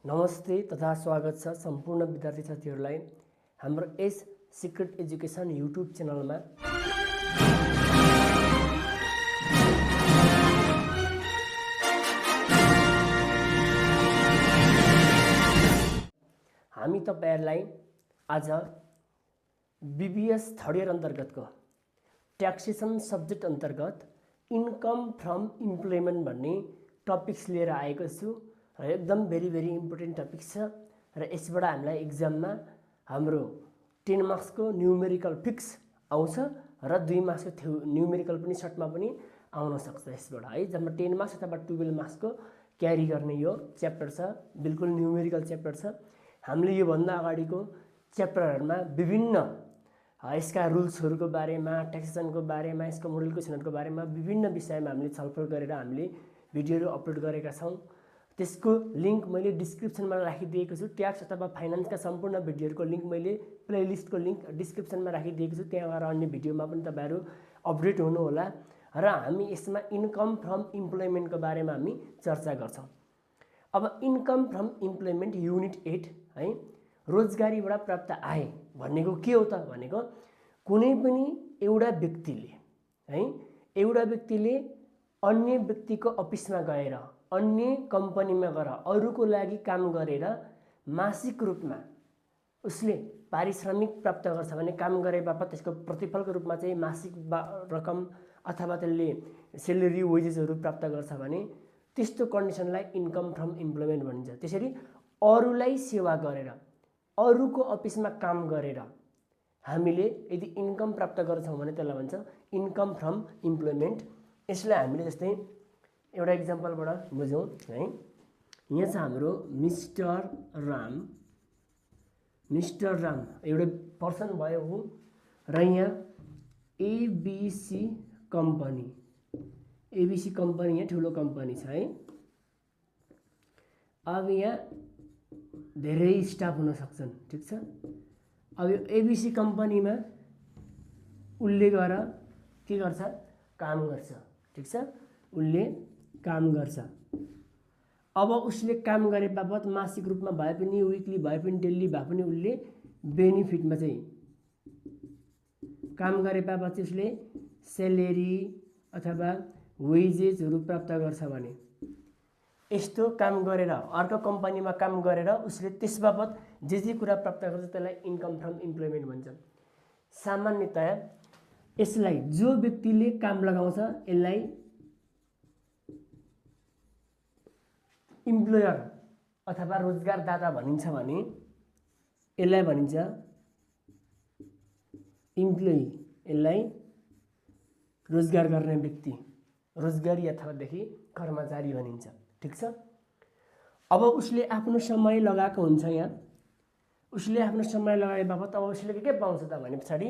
नमस्ते तथा स्वागत छ सम्पूर्ण विद्यार्थी साथीहरूलाई हाम्रो एस सिक्रेट एजुकेसन युट्युब च्यानलमा। हामी तपाईहरुलाई आज बीबीएस थर्ड इयर अन्तर्गतको ट्याक्सेसन सब्जेक्ट अन्तर्गत इन्कम फ्रम इम्प्लोइमेन्ट भन्ने टपिक्स लिएर आएको छु र एकदम भेरी इम्पोर्टेन्ट टपिक्स छ र यसबाट हामीलाई एक्जाममा हाम्रो 10 मार्क्सको न्युमेरिकल फिक्स आउँछ र 2 मार्क्सको न्युमेरिकल पनि सर्टमा पनि आउन सक्छ यसबाट है। जम्मा 10 मार्क्स अथवा 12 मार्क्सको क्यारी गर्ने यो च्याप्टर छ, बिल्कुल न्युमेरिकल च्याप्टर छ। हामीले यो भन्दा अगाडिको च्याप्टरहरुमा विभिन्न यसका रुल्सहरुको बारेमा, ट्याक्सेसनको बारेमा, यसको मोडल क्वेशनहरुको बारेमा विभिन्न विषयमा हामीले छलफल गरेर हामीले भिडियोहरु अपलोड गरेका छौं। त्यसको लिंक मैले डिस्क्रिप्सनमा राखिदिएको छु। ट्याक्स अथवा फाइनान्सका सम्पूर्ण भिडियोहरुको लिंक मैले प्लेलिस्टको लिंक डिस्क्रिप्सनमा राखिदिएको छु। त्यहाँ गएर अन्य भिडियोमा पनि तपाईहरु अपडेट हुनु होला र हामी यसमा इन्कम फ्रम इम्प्लोइमेन्टको बारेमा हामी चर्चा गर्छौं। अब इन्कम फ्रम इम्प्लोइमेन्ट युनिट 8 है, रोजगारीबाट प्राप्त आय भनेको के हो त भनेको कुनै पनि एउटा व्यक्तिले अन्य व्यक्तिको अफिसमा गएर, अन्य कम्पनीमा गएर अरूको लागि काम गरेर मासिक रूपमा उसले पारिश्रमिक प्राप्त गर्छ भने काम गरे बापत त्यसको प्रतिफलको रूपमा चाहिँ मासिक रकम अथवा त्यसले सेलेरी वेजेसहरु प्राप्त गर्छ भने त्यस्तो कन्डिसनलाई इन्कम फ्रम इम्प्लोइमेन्ट भनिन्छ। त्यसरी अरूलाई सेवा गरेर, अरूको अफिसमा काम गरेर हामीले यदि इन्कम प्राप्त गर्छौं भने त्यसलाई भन्छ इन्कम फ्रम इम्प्लोइमेन्ट। यसलाई हामीले जस्तै एउटा एक्जाम्पलबाट बुझौं है। यहाँ छ हाम्रो मिस्टर राम एउटा पर्सन भयो हो र यहाँ एबीसी कम्पनी यहाँ ठुलो कम्पनी छ है। अब यहाँ धेरै स्टाफ हुन सक्छन्, ठीक छ। अब यो एबीसी कम्पनीमा उल्ले गएर के गर्छ, काम गर्छ, ठीक छ। उल्ले काम गर्छ। अब उसले काम गरे बापत मासिक रूपमा भए पनि, विकली भए पनि, डेली भए पनि उसले बेनिफिटमा चाहिँ काम गरे बापत चाहिँ उसले सेलेरी अथवा वेजेसहरु प्राप्त गर्छ भने यस्तो काम गरेर अर्को कम्पनीमा काम गरेर उसले त्यसबापत जे कुरा प्राप्त गर्छ त्यसलाई इन्कम फ्रम इम्प्लोइमेन्ट भन्छ। सामान्यतया यसलाई जो व्यक्तिले काम लगाउँछ यसलाई इम्प्लोयर अथवा रोजगारदाता भनिन्छ भने यसलाई भनिन्छ इम्प्लोइ। यसलाई रोजगार गर्ने व्यक्ति, रोजगारी अथवादेखि कर्मचारी भनिन्छ, ठीक छ। अब उसले आफ्नो समय लगाएको हुन्छ। यहाँ उसले आफ्नो समय लगाए बापत अब उसले के पाउँछ त भने पछाडी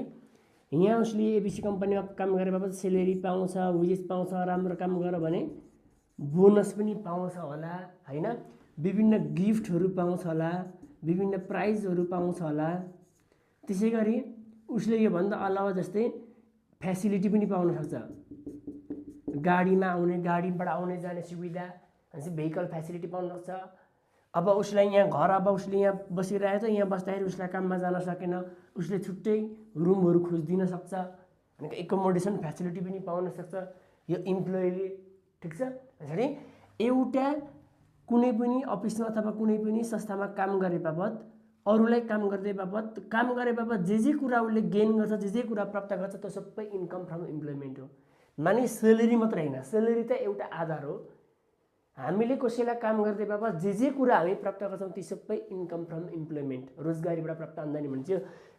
यहाँ उसले एबीसी कम्पनीमा काम गरे बापत सेलेरी पाउँछ, वेजेस पाउँछ, राम्रो काम गर्यो भने बोनस पनि पाउँछ होला हैन, विभिन्न गिफ्टहरु पाउँछ होला, विभिन्न प्राइजहरु पाउँछ होला। त्यसैगरी उसले यो भन्दा अलावा जस्तै फ्यासिलिटी पनि पाउन सक्छ। गाडीमा आउने, गाडीबाट आउने जाने सुविधा, भेहिकल फ्यासिलिटी पाउन सक्छ। अब उसलाई यहाँ घर, अब उसले यहाँ बसिरहेको छ, यहाँ बस्दाखेरि उसलाई काममा जान सकेन, उसले छुट्टै रुमहरु खोजिदिन सक्छ, अनि एकोमोडेसन फ्यासिलिटी पनि पाउन सक्छ यो इम्प्लोइले, ठीक छ। त्यसरी एउटा कुनै पनि अफिसमा अथवा कुनै पनि संस्थामा काम गरे बापत, अरूलाई काम गर्दै बापत, काम गरे बापत जे कुरा उसले गेन गर्छ, जे कुरा प्राप्त गर्छ त्यो सबै इन्कम फ्रम इम्प्लोइमेन्ट हो। माने सेलेरी मात्र हैन, सेलेरी त एउटा आधार हो। हामीले कसैलाई काम गर्दै बापत जे कुरा हामी प्राप्त गर्छौं ती सबै इन्कम फ्रम इम्प्लोइमेन्ट, रोजगारीबाट प्राप्त आम्दानी भन्छ।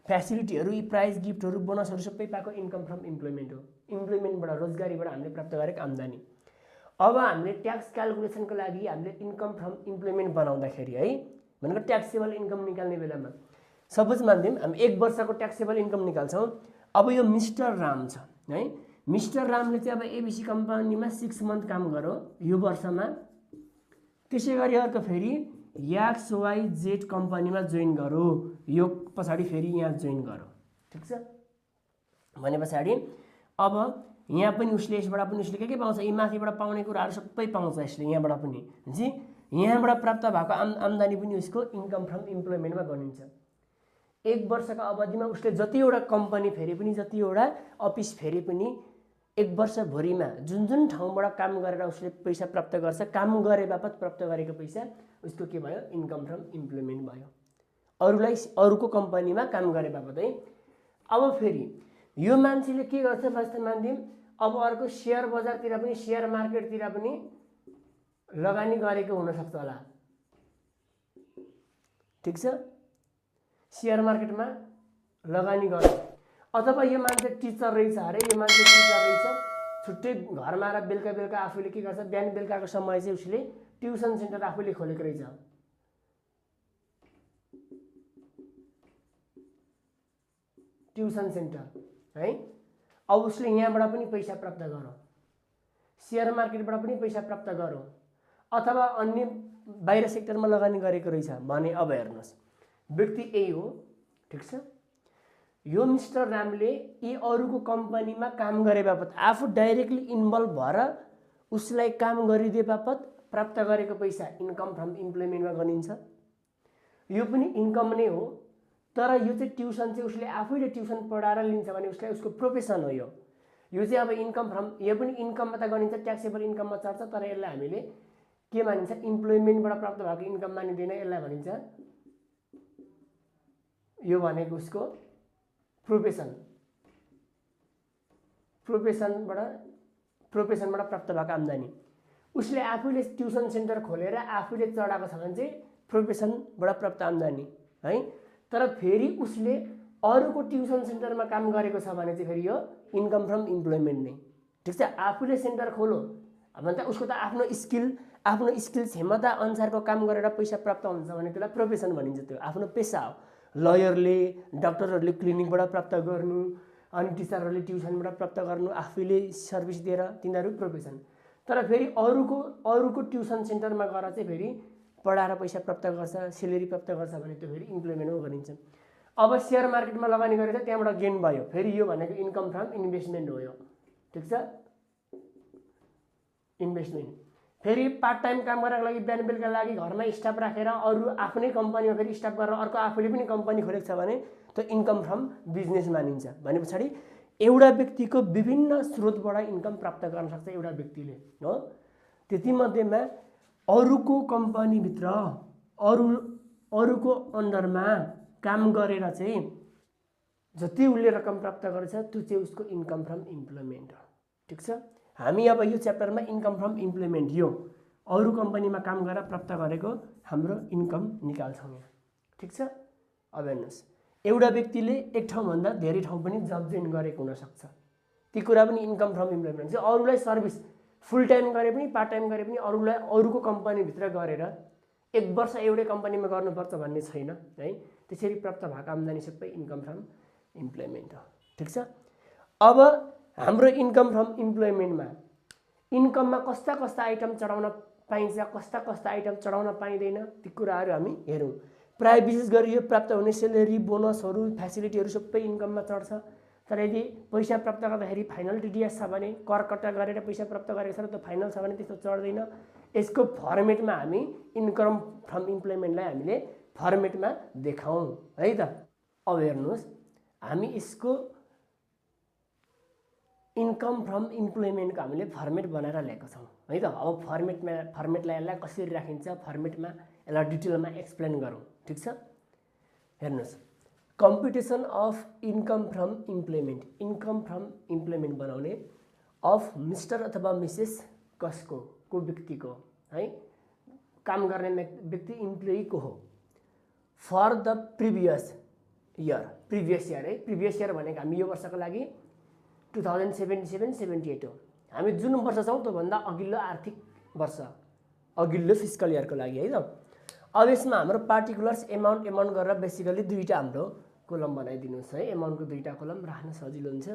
फ्यासिलिटीहरु, प्राइज गिफ्टहरु, बोनसहरु सबै पाएको इन्कम फ्रम इम्प्लोइमेन्ट हो। इम्प्लोइमेन्टबाट, रोजगारीबाट हामीले प्राप्त गरेको आम्दानी। अब हामीले ट्याक्स क्याल्कुलेसनको लागि हामीले इन्कम फ्रम इम्प्लोइमेन्ट बनाउँदाखेरि है भनेको ट्याक्सेबल इन्कम निकाल्ने बेलामा सपोज मान्दिम हामी 1 वर्षको ट्याक्सेबल इन्कम निकाल्छौं। अब यो मिस्टर राम छ है, मिस्टर रामले चाहिँ अब एबीसी कम्पनीमा 6 मन्थ काम गर्यो यो वर्षमा। त्यसैगरी अर्को फेरि XYZ कम्पनीमा जोइन गर्यो यो पछाडी फेरि यहाँ जोइन गर्यो, ठीक छ। भने पछाडी अब यहाँ पनि उसले यसबाट पनि उसले के पाउँछ, यी माथिबाट पाउने कुराहरु सबै पाउँछ यसले यहाँबाट पनि जी। यहाँबाट प्राप्त भएको आम्दानी पनि उसको इन्कम फ्रम इम्प्लोइमेन्टमा गनिन्छ। 1 वर्षको अवधिमा उसले जतिवटा कम्पनी फेरि पनि, जतिवटा अफिस फेरि पनि 1 वर्षभरिमा जुन जुन ठाउँबाट काम गरेर उसले पैसा प्राप्त गर्छ, काम गरे बापत प्राप्त गरेको पैसा उसको के भयो? इन्कम फ्रम इम्प्लोइमेन्ट भयो। अरूको कम्पनीमा काम गरे बापत है। अब फेरि यो मान्छेले के गर्छ वास्तवमा? अब अर्को सेयर बजारतिर पनि, सेयर मार्केटतिर पनि लगानी गरेको हुनसक्छ होला, ठिक छ? सेयर मार्केटमा लगानी गर्छ। अथवा यो मान्छे टिचर रहेछ अरे, यो मान्छे टिचर रहेछ, छुट्टै घरमा आएर बेलुका बेलुका आफूले के गर्छ? बिहान बेलुकाको समय चाहिँ उसले ट्युसन सेन्टर आफूले खोलेको रहेछ। ट्युसन सेन्टर है। अब उसले यहाँबाट पनि पैसा प्राप्त गरौँ, सेयर मार्केटबाट पनि पैसा प्राप्त गरौँ, अथवा अन्य बाहिर सेक्टरमा लगानी गरेको रहेछ भने अब हेर्नुहोस्, व्यक्ति यही हो, ठिक छ? यो मिस्टर रामले यी अरूको कम्पनीमा काम गरे बापत, आफू डाइरेक्टली इन्भल्भ भएर उसलाई काम गरिदिए बापत प्राप्त गरेको पैसा इन्कम फ्रम इम्प्लोइमेन्टमा गनिन्छ। यो पनि इन्कम नै हो, तर यो चाहिँ ट्युसन चाहिँ उसले आफैले ट्युसन पढाएर लिन्छ भने उसलाई उसको प्रोफेसन हो। यो चाहिँ अब इन्कम फ्रम, यो पनि इन्कममा त गनिन्छ, ट्याक्सेबल इन्कममा चढ्छ, तर यसलाई हामीले के मानिन्छ? इम्प्लोइमेन्टबाट प्राप्त भएको इन्कम मानिँदैन, यसलाई भनिन्छ, यो भनेको उसको प्रोफेसन, प्रोफेसनबाट प्राप्त भएको आम्दानी। उसले आफूले ट्युसन सेन्टर खोलेर आफूले चढाएको छ भने चाहिँ प्रोफेसनबाट प्राप्त आम्दानी है। तर फेरि उसले अरूको ट्युसन सेन्टरमा काम गरेको छ भने चाहिँ फेरि यो इन्कम फ्रम इम्प्लोइमेन्ट नै, ठिक छ? आफूले सेन्टर खोलो भन्दा उसको त आफ्नो स्किल क्षमता अनुसारको काम गरेर पैसा प्राप्त हुन्छ भने त्यसलाई प्रोफेसन भनिन्छ। त्यो आफ्नो पेसा हो। लयरले, डाक्टरहरूले क्लिनिकबाट प्राप्त गर्नु, अनि टिचरहरूले ट्युसनबाट प्राप्त गर्नु, आफैले सर्भिस दिएर, तिनीहरू प्रोफेसन। तर फेरि अरूको ट्युसन सेन्टरमा गएर चाहिँ फेरि पढाएर पैसा प्राप्त गर्छ, सेलेरी प्राप्त गर्छ भने त्यो फेरि इम्प्लोइमेन्टमा गरिन्छ। अब सेयर मार्केटमा लगानी गरेर त्यहाँबाट गेन भयो, फेरि यो भनेको इन्कम फ्रम इन्भेस्टमेन्ट हो, यो ठिक छ? इन्भेस्टमेन्ट। फेरि पार्ट टाइम काम गर्नको लागि बिहान बेलुका लागि घरमा स्टाफ राखेर अरू आफ्नै कम्पनीमा फेरि स्टाफ गरेर अर्को आफूले पनि कम्पनी खोलेको छ भने त्यो इन्कम फ्रम बिजनेस मानिन्छ। भने पछाडि एउटा व्यक्तिको विभिन्न स्रोतबाट इन्कम प्राप्त गर्न सक्छ एउटा व्यक्तिले हो। त्यतिमध्येमा अरूको कम्पनीभित्र अरूको अन्डरमा काम गरेर चाहिँ जति उसले रकम प्राप्त गर्छ त्यो चाहिँ उसको इन्कम फ्रम इम्प्लोइमेन्ट हो, ठिक छ? हामी अब यो च्याप्टरमा इन्कम फ्रम इम्प्लोइमेन्ट, यो अरू कम्पनीमा काम गरेर प्राप्त गरेको हाम्रो इन्कम निकाल्छौँ यहाँ, ठिक छ? अब हेर्नुहोस्, एउटा व्यक्तिले एक ठाउँभन्दा धेरै ठाउँ पनि जब जोइन गरेको हुनसक्छ, ती कुरा पनि इन्कम फ्रम इम्प्लोइमेन्ट। चाहिँ अरूलाई सर्भिस फुल टाइम गरे पनि पार्ट टाइम गरे पनि अरूको कम्पनीभित्र गरेर 1 वर्ष एउटै कम्पनीमा गर्नुपर्छ भन्ने छैन है। त्यसरी प्राप्त भएको आम्दानी सबै इन्कम फ्रम इम्प्लोइमेन्ट हो, ठिक छ? अब हाम्रो इन्कम फ्रम इम्प्लोइमेन्टमा इन्कममा कस्ता कस्ता आइटम चढाउन पाइन्छ, कस्ता कस्ता आइटम चढाउन पाइँदैन, ती कुराहरू हामी हेरौँ। प्राय विशेष गरी यो प्राप्त हुने सेलेरी, बोनसहरू, फ्यासिलिटीहरू सबै इन्कममा चढ्छ। तर यदि पैसा प्राप्त गर्दाखेरि फाइनल टिडिएस छ भने, कर कट्टा गरेर पैसा प्राप्त गरेको छ र त्यो फाइनल छ भने त्यस्तो चढ्दैन। यसको फर्मेटमा हामी इन्कम फ्रम इम्प्लोइमेन्टलाई हामीले फर्मेटमा देखाउँ है त। अब हेर्नुहोस्, हामी यसको इन्कम फ्रम इम्प्लोइमेन्टको हामीले फर्मेट बनाएर ल्याएको छौँ है त। अब फर्मेटलाई यसलाई कसरी राखिन्छ, फर्मेटमा यसलाई डिटेलमा एक्सप्लेन गरौँ, ठिक छ? हेर्नुहोस्, कम्प्युटेसन of income from employment, income from employment बनाउने अफ मिस्टर अथवा मिसेस कसको, को व्यक्तिको है, काम गर्ने व्यक्ति इम्प्लोइको हो, फर द प्रिभियस इयर है। प्रिभियस इयर भनेको हामी यो वर्षको लागि 2077-78 हो। हामी जुन वर्ष छौँ त्योभन्दा अघिल्लो आर्थिक वर्ष, अघिल्लो फिस्कल इयरको लागि है त। अब यसमा हाम्रो पार्टिकुलर्स एमाउन्ट गरेर बेसिकली दुईवटा हाम्रो कोलम बनाइदिनुहोस् है। एमाउन्टको दुईवटा कोलम राख्न सजिलो हुन्छ।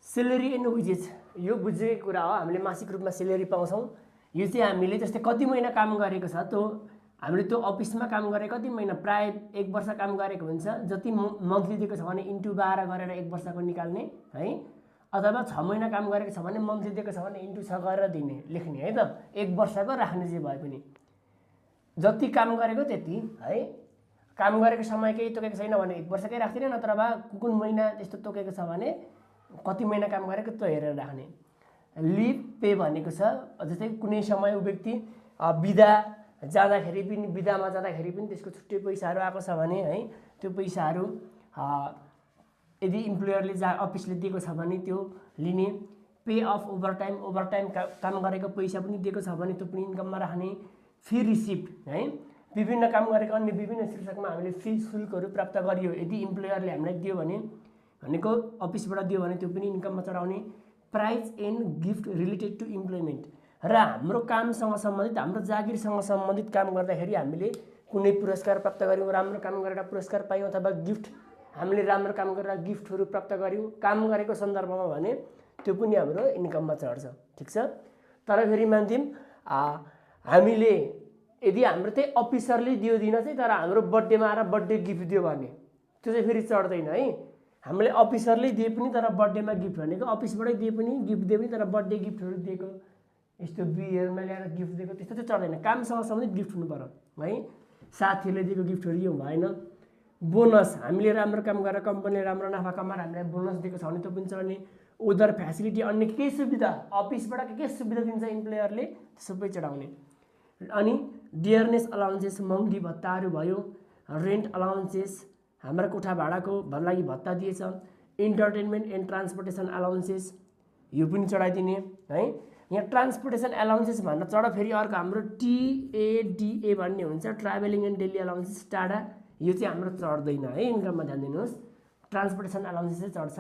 सेलेरी एन्ड वेजेस, यो बुझेको कुरा हो। हामीले मासिक रूपमा सेलेरी पाउँछौँ। यो चाहिँ हामीले जस्तै कति महिना काम गरेको छ, त्यो हामीले त्यो अफिसमा काम गरे कति महिना, प्राय 1 वर्ष काम गरेको हुन्छ, जति मन्थली दिएको छ भने इन्टु 12 गरेर 1 वर्षको निकाल्ने है। अथवा 6 महिना काम गरेको छ भने मन्थली दिएको छ भने इन्टु 6 गरेर दिने, लेख्ने है त। 1 वर्षको राख्ने जे भए पनि जति काम गरेको त्यति है, काम गरेको समय केही तोकेको छैन भने 1 वर्षकै राख्दिने, नत्र भए कुन महिना त्यस्तो तोकेको छ भने कति महिना काम गरेको त्यो हेरेर राख्ने। लिभ पे भनेको छ जस्तै कुनै समय व्यक्ति बिदा जाँदाखेरि पनि, बिदामा जाँदाखेरि पनि त्यसको छुट्टै पैसाहरू आएको छ भने है, त्यो पैसाहरू यदि इम्प्लोयरले अफिसले दिएको छ भने त्यो लिने। पे अफ ओभरटाइम, ओभरटाइम काम गरेको पैसा पनि दिएको छ भने त्यो पनि इन्कममा राख्ने। फी रिसिप्ट है, विभिन्न काम गरेको अन्य विभिन्न शीर्षकमा हामीले फी शुल्कहरू प्राप्त गरियो यदि इम्प्लोयरले हामीलाई दियो भने, भनेको अफिसबाट दियो भने त्यो पनि इन्कममा चढाउने। Prize and gift related to employment, र हाम्रो कामसँग सम्बन्धित, हाम्रो जागिरसँग सम्बन्धित काम गर्दाखेरि हामीले कुनै पुरस्कार प्राप्त गऱ्यौँ, राम्रो काम गरेर पुरस्कार पायौँ, अथवा गिफ्ट हामीले राम्रो काम गरेर गिफ्टहरू प्राप्त गऱ्यौँ काम गरेको सन्दर्भमा भने त्यो पनि हाम्रो इन्कममा चढ्छ। ठिक छ। तर फेरि मान्छौँ हामीले यदि हाम्रो त्यही अफिसरले दियो दिन चाहिँ तर हाम्रो बर्थडेमा आएर बर्थडे गिफ्ट दियो भने त्यो चाहिँ फेरि चढ्दैन है। हामीले अफिसरले दिए पनि तर बर्थडेमा गिफ्ट भनेको, अफिसबाटै दिए पनि गिफ्ट दिए पनि तर बर्थडे गिफ्टहरू दिएको, यस्तो बिहेरमा ल्याएर गिफ्ट दिएको त्यस्तो चाहिँ चढ्दैन। कामसँग सम्बन्धित गिफ्ट हुनु पर्यो है। साथीहरूले दिएको गिफ्टहरू यो भएन। बोनस, हामीले राम्रो काम गरेर कम्पनीले राम्रो नाफा कमाएर हामीलाई बोनस दिएको छ भने त्यो पनि चढ्ने। उदर फ्यासिलिटी, अन्य के सुविधा अफिसबाट के सुविधा दिन्छ इम्प्लोयरले सबै चढाउने। अनि डियरनेस अलाउन्सेस, महँगी भत्ताहरू भयो। रेन्ट अलाउन्सेस, हाम्रो कोठा भाडाको लागि भत्ता दिएछ। इन्टरटेनमेन्ट एन्ड ट्रान्सपोर्टेसन अलाउन्सेस, यो पनि चढाइदिने है। यहाँ ट्रान्सपोर्टेसन अलाउन्सेस भनेर चढ फेरि अर्को हाम्रो TADA भन्ने हुन्छ, ट्राभलिङ एन्ड डेली अलाउन्सेस, टाढा, यो चाहिँ हाम्रो चढ्दैन है। इन्कममा ध्यान दिनुहोस्। ट्रान्सपोर्टेसन अलाउन्सेस चाहिँ चढ्छ।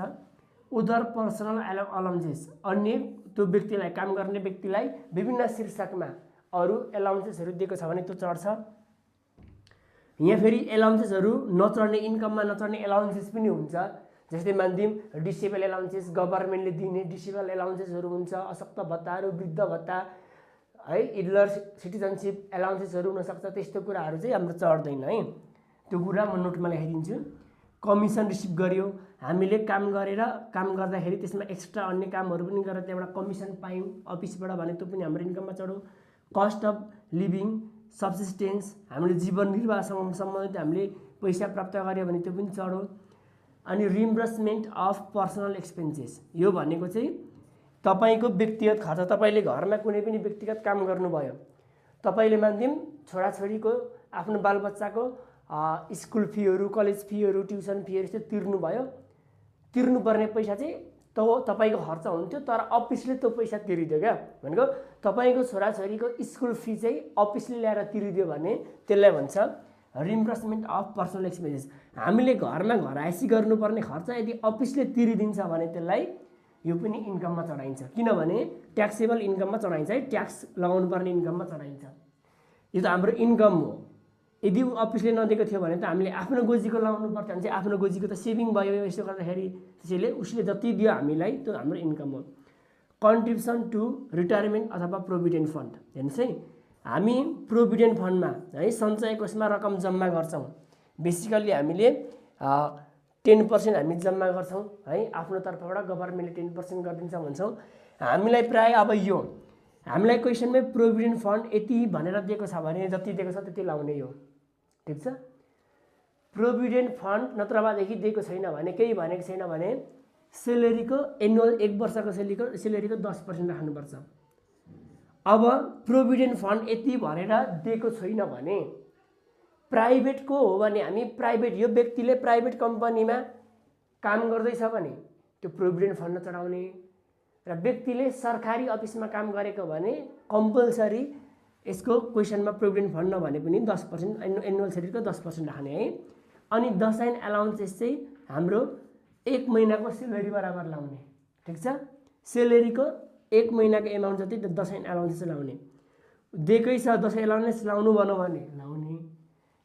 उदर पर्सनल अलाउन्सेस, अन्य त्यो व्यक्तिलाई, काम गर्ने व्यक्तिलाई विभिन्न शीर्षकमा अरू एलाउन्सेसहरू दिएको छ भने त्यो चढ्छ। यहाँ फेरि एलाउन्सेसहरू नचढ्ने, इन्कममा नचढ्ने एलाउन्सेस पनि हुन्छ। जस्तै मानिदिउँ डिसेबल एलाउन्सेस, गभर्मेन्टले दिने डिसेबल एलाउन्सेसहरू हुन्छ। अशक्त भत्ताहरू, वृद्ध भत्ता है, इडलर सिटिजनसिप एलाउन्सेसहरू हुनसक्छ। त्यस्तो कुराहरू चाहिँ हाम्रो चढ्दैन है। त्यो कुरा म नोटमा लेखाइदिन्छु। कमिसन रिसिभ गर्यो, हामीले काम गरेर, काम गर्दाखेरि त्यसमा एक्स्ट्रा अन्य कामहरू पनि गरेर त्यहाँबाट कमिसन पायौँ अफिसबाट भने त्यो पनि हाम्रो इन्कममा चढ्यो। कस्ट अफ लिभिङ, सब्सिस्टेन्स, हामीले जीवन निर्वाहसँग सम्बन्धित हामीले पैसा प्राप्त गर्यो भने त्यो पनि चढ्यो। अनि रिम्बर्समेन्ट अफ पर्सनल एक्सपेन्सेस, यो भनेको चाहिँ तपाईँको व्यक्तिगत खर्च, तपाईँले घरमा कुनै पनि व्यक्तिगत काम गर्नुभयो, तपाईँले मानिदिउँ छोराछोरीको, आफ्नो बालबच्चाको स्कुल फीहरू, कलेज फीहरू, ट्युसन फीहरू यस्तो तिर्नुभयो, तिर्नुपर्ने पैसा चाहिँ तपाईँको खर्च हुन्थ्यो तर अफिसले त्यो पैसा तिरिदियो क्या। भनेको तपाईँको छोराछोरीको स्कुल फी चाहिँ अफिसले ल्याएर तिरिदियो भने त्यसलाई भन्छ रिम्बर्समेन्ट अफ पर्सनल एक्सपेन्सेस। हामीले घरमा घरायसी गर्नुपर्ने खर्च यदि अफिसले तिरिदिन्छ भने त्यसलाई यो पनि इन्कममा चढाइन्छ, किनभने ट्याक्सेबल इन्कममा चढाइन्छ है। ट्याक्स लगाउनु पर्ने इन्कममा चढाइन्छ। यो त हाम्रो इन्कम हो। यदि अफिसले नदिएको थियो भने त हामीले आफ्नो गोजीको लगाउनु पर्छ भने चाहिँ आफ्नो गोजीको त सेभिङ भयो। यसो गर्दाखेरि त्यसैले उसले जति दियो हामीलाई त्यो हाम्रो इन्कम हो। कन्ट्रिब्युसन टु रिटायरमेन्ट अथवा प्रोभिडेन्ट फन्ड, हेर्नुहोस् है, हामी प्रोभिडेन्ट फन्डमा है सञ्चय कोषमा रकम जम्मा गर्छौँ। बेसिकल्ली हामीले 10% हामी जम्मा गर्छौँ है, आफ्नो तर्फबाट गभर्मेन्टले 10% गरिदिन्छ भन्छौँ। हामीलाई प्रायः अब यो हामीलाई क्वेसनमै प्रोभिडेन्ट फन्ड यति भनेर दिएको छ भने जति दिएको छ त्यति लाउने हो। ठिक छ। प्रोभिडेन्ट फन्ड नत्रबादेखि दिएको छैन भने, केही भनेको छैन भने सेलेरीको एनुअल 1 वर्षको सेलेरीको 10% राख्नुपर्छ। अब प्रोभिडेन्ट फन्ड यति भनेर दिएको छैन भने प्राइभेटको हो भने हामी प्राइभेट, यो व्यक्तिले प्राइभेट कम्पनीमा काम गर्दैछ भने त्यो प्रोभिडेन्ट फन्ड चढाउने, र व्यक्तिले सरकारी अफिसमा काम गरेको भने कम्पलसरी यसको क्वेसनमा प्रोभिडेन्ट फन्ड नभने पनि 10% एनुअल सेलेरीको 10% राख्ने है। अनि दसैँ एलाउन्सेस चाहिँ हाम्रो 1 महिनाको सेलेरी बराबर लाउने। ठिक छ। सेलेरीको 1 महिनाको एमाउन्ट जति दसैँ एलाउन्सेस लाउने। दिएकै छ दसैँ एलाउन्सेस लाउनु भनौँ भने लाउने,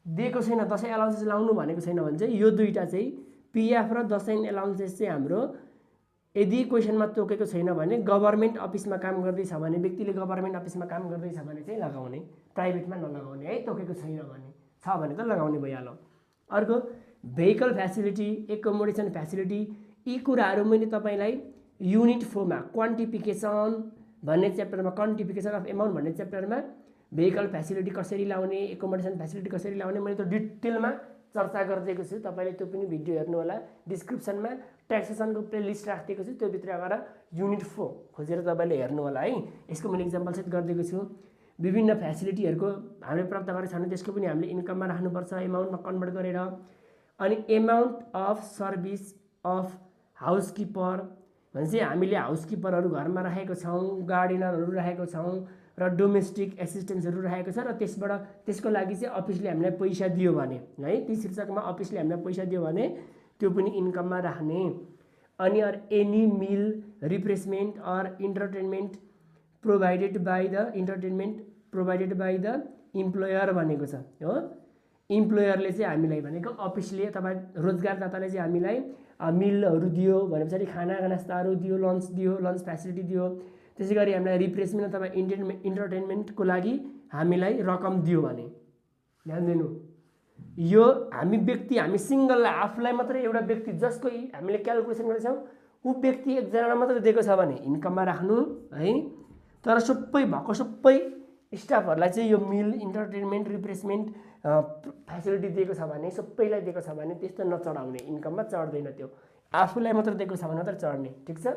दिएको छैन दसैँ एलाउन्सेस लाउनु भनेको छैन भने चाहिँ यो दुईटा चाहिँ पिएफ र दसैँ एलाउन्सेस चाहिँ हाम्रो यदि क्वेसनमा तोकेको छैन भने गभर्मेन्ट अफिसमा काम गर्दैछ भने, व्यक्तिले गभर्मेन्ट अफिसमा काम गर्दैछ भने चाहिँ लगाउने, प्राइभेटमा नलगाउने है। तोकेको छैन भने, छ भने त लगाउने भइहाल्यो। अर्को भेहिकल फ्यासिलिटी, एकोमोडेसन फ्यासिलिटी, यी कुराहरू मैले तपाईँलाई युनिट 4 मा क्वान्टिफिकेसन भन्ने च्याप्टरमा, क्वान्टिफिकेसन अफ एमाउन्ट भन्ने च्याप्टरमा भेहिकल फेसिलिटी कसरी ल्याउने, एकोमोडेसन फेसिलिटी कसरी ल्याउने मैले त डिटेलमा चर्चा गरिदिएको छु। तपाईँले त्यो पनि भिडियो हेर्नु होला। डिस्क्रिप्सनमा ट्याक्सेसनको प्लेलिस्ट राखिदिएको छु, त्यो भित्र गएर युनिट 4 खोजेर तपाईँले हेर्नु होला है। यसको मैले इक्जाम्पल सेट गरिदिएको छु। विभिन्न फेसिलिटीहरूको हामीले प्राप्त गरेको छ भने त्यसको पनि हामीले इन्कममा राख्नुपर्छ, एमाउन्टमा कन्भर्ट गरेर। अनि एमाउन्ट अफ सर्भिस अफ हाउसकिपर भने चाहिँ हामीले हाउसकिपरहरू घरमा राखेको छौँ, गार्डनरहरू राखेको छौँ र डोमेस्टिक एसिस्टेन्ट्सहरू राखेको छ र त्यसको लागि चाहिँ अफिसले हामीलाई पैसा दियो भने है, ती शीर्षकमा अफिसले हामीलाई पैसा दियो भने त्यो पनि इन्कममा राख्ने। अनि any meal refreshment or entertainment provided by the employer भनेको छ हो। इम्प्लोयरले चाहिँ हामीलाई भनेको अफिसले अथवा रोजगारदाताले चाहिँ हामीलाई मिलहरू दियो भने पछाडि खाना नास्ताहरू दियो, लन्च फेसिलिटी दियो। त्यसै गरी हामीलाई रिफ्रेसमेन्ट अथवा इन्टरटेनमेन्टको लागि हामीलाई रकम दियो भने, ध्यान दिनु, यो हामी सिङ्गल आफूलाई मात्रै एउटा व्यक्ति जसको हामीले क्यालकुलेसन गरेछौँ ऊ व्यक्ति एकजनालाई मात्रै दिएको छ भने इन्कममा राख्नु है। तर सबै स्टाफहरूलाई चाहिँ यो मिल, इन्टरटेनमेन्ट, रिफ्रेसमेन्ट फेसिलिटी दिएको छ भने, सबैलाई दिएको छ भने त्यस्तो नचढाउने, इन्कममा चढ्दैन। त्यो आफूलाई मात्र दिएको छ भने मात्र चढ्ने, ठिक छ।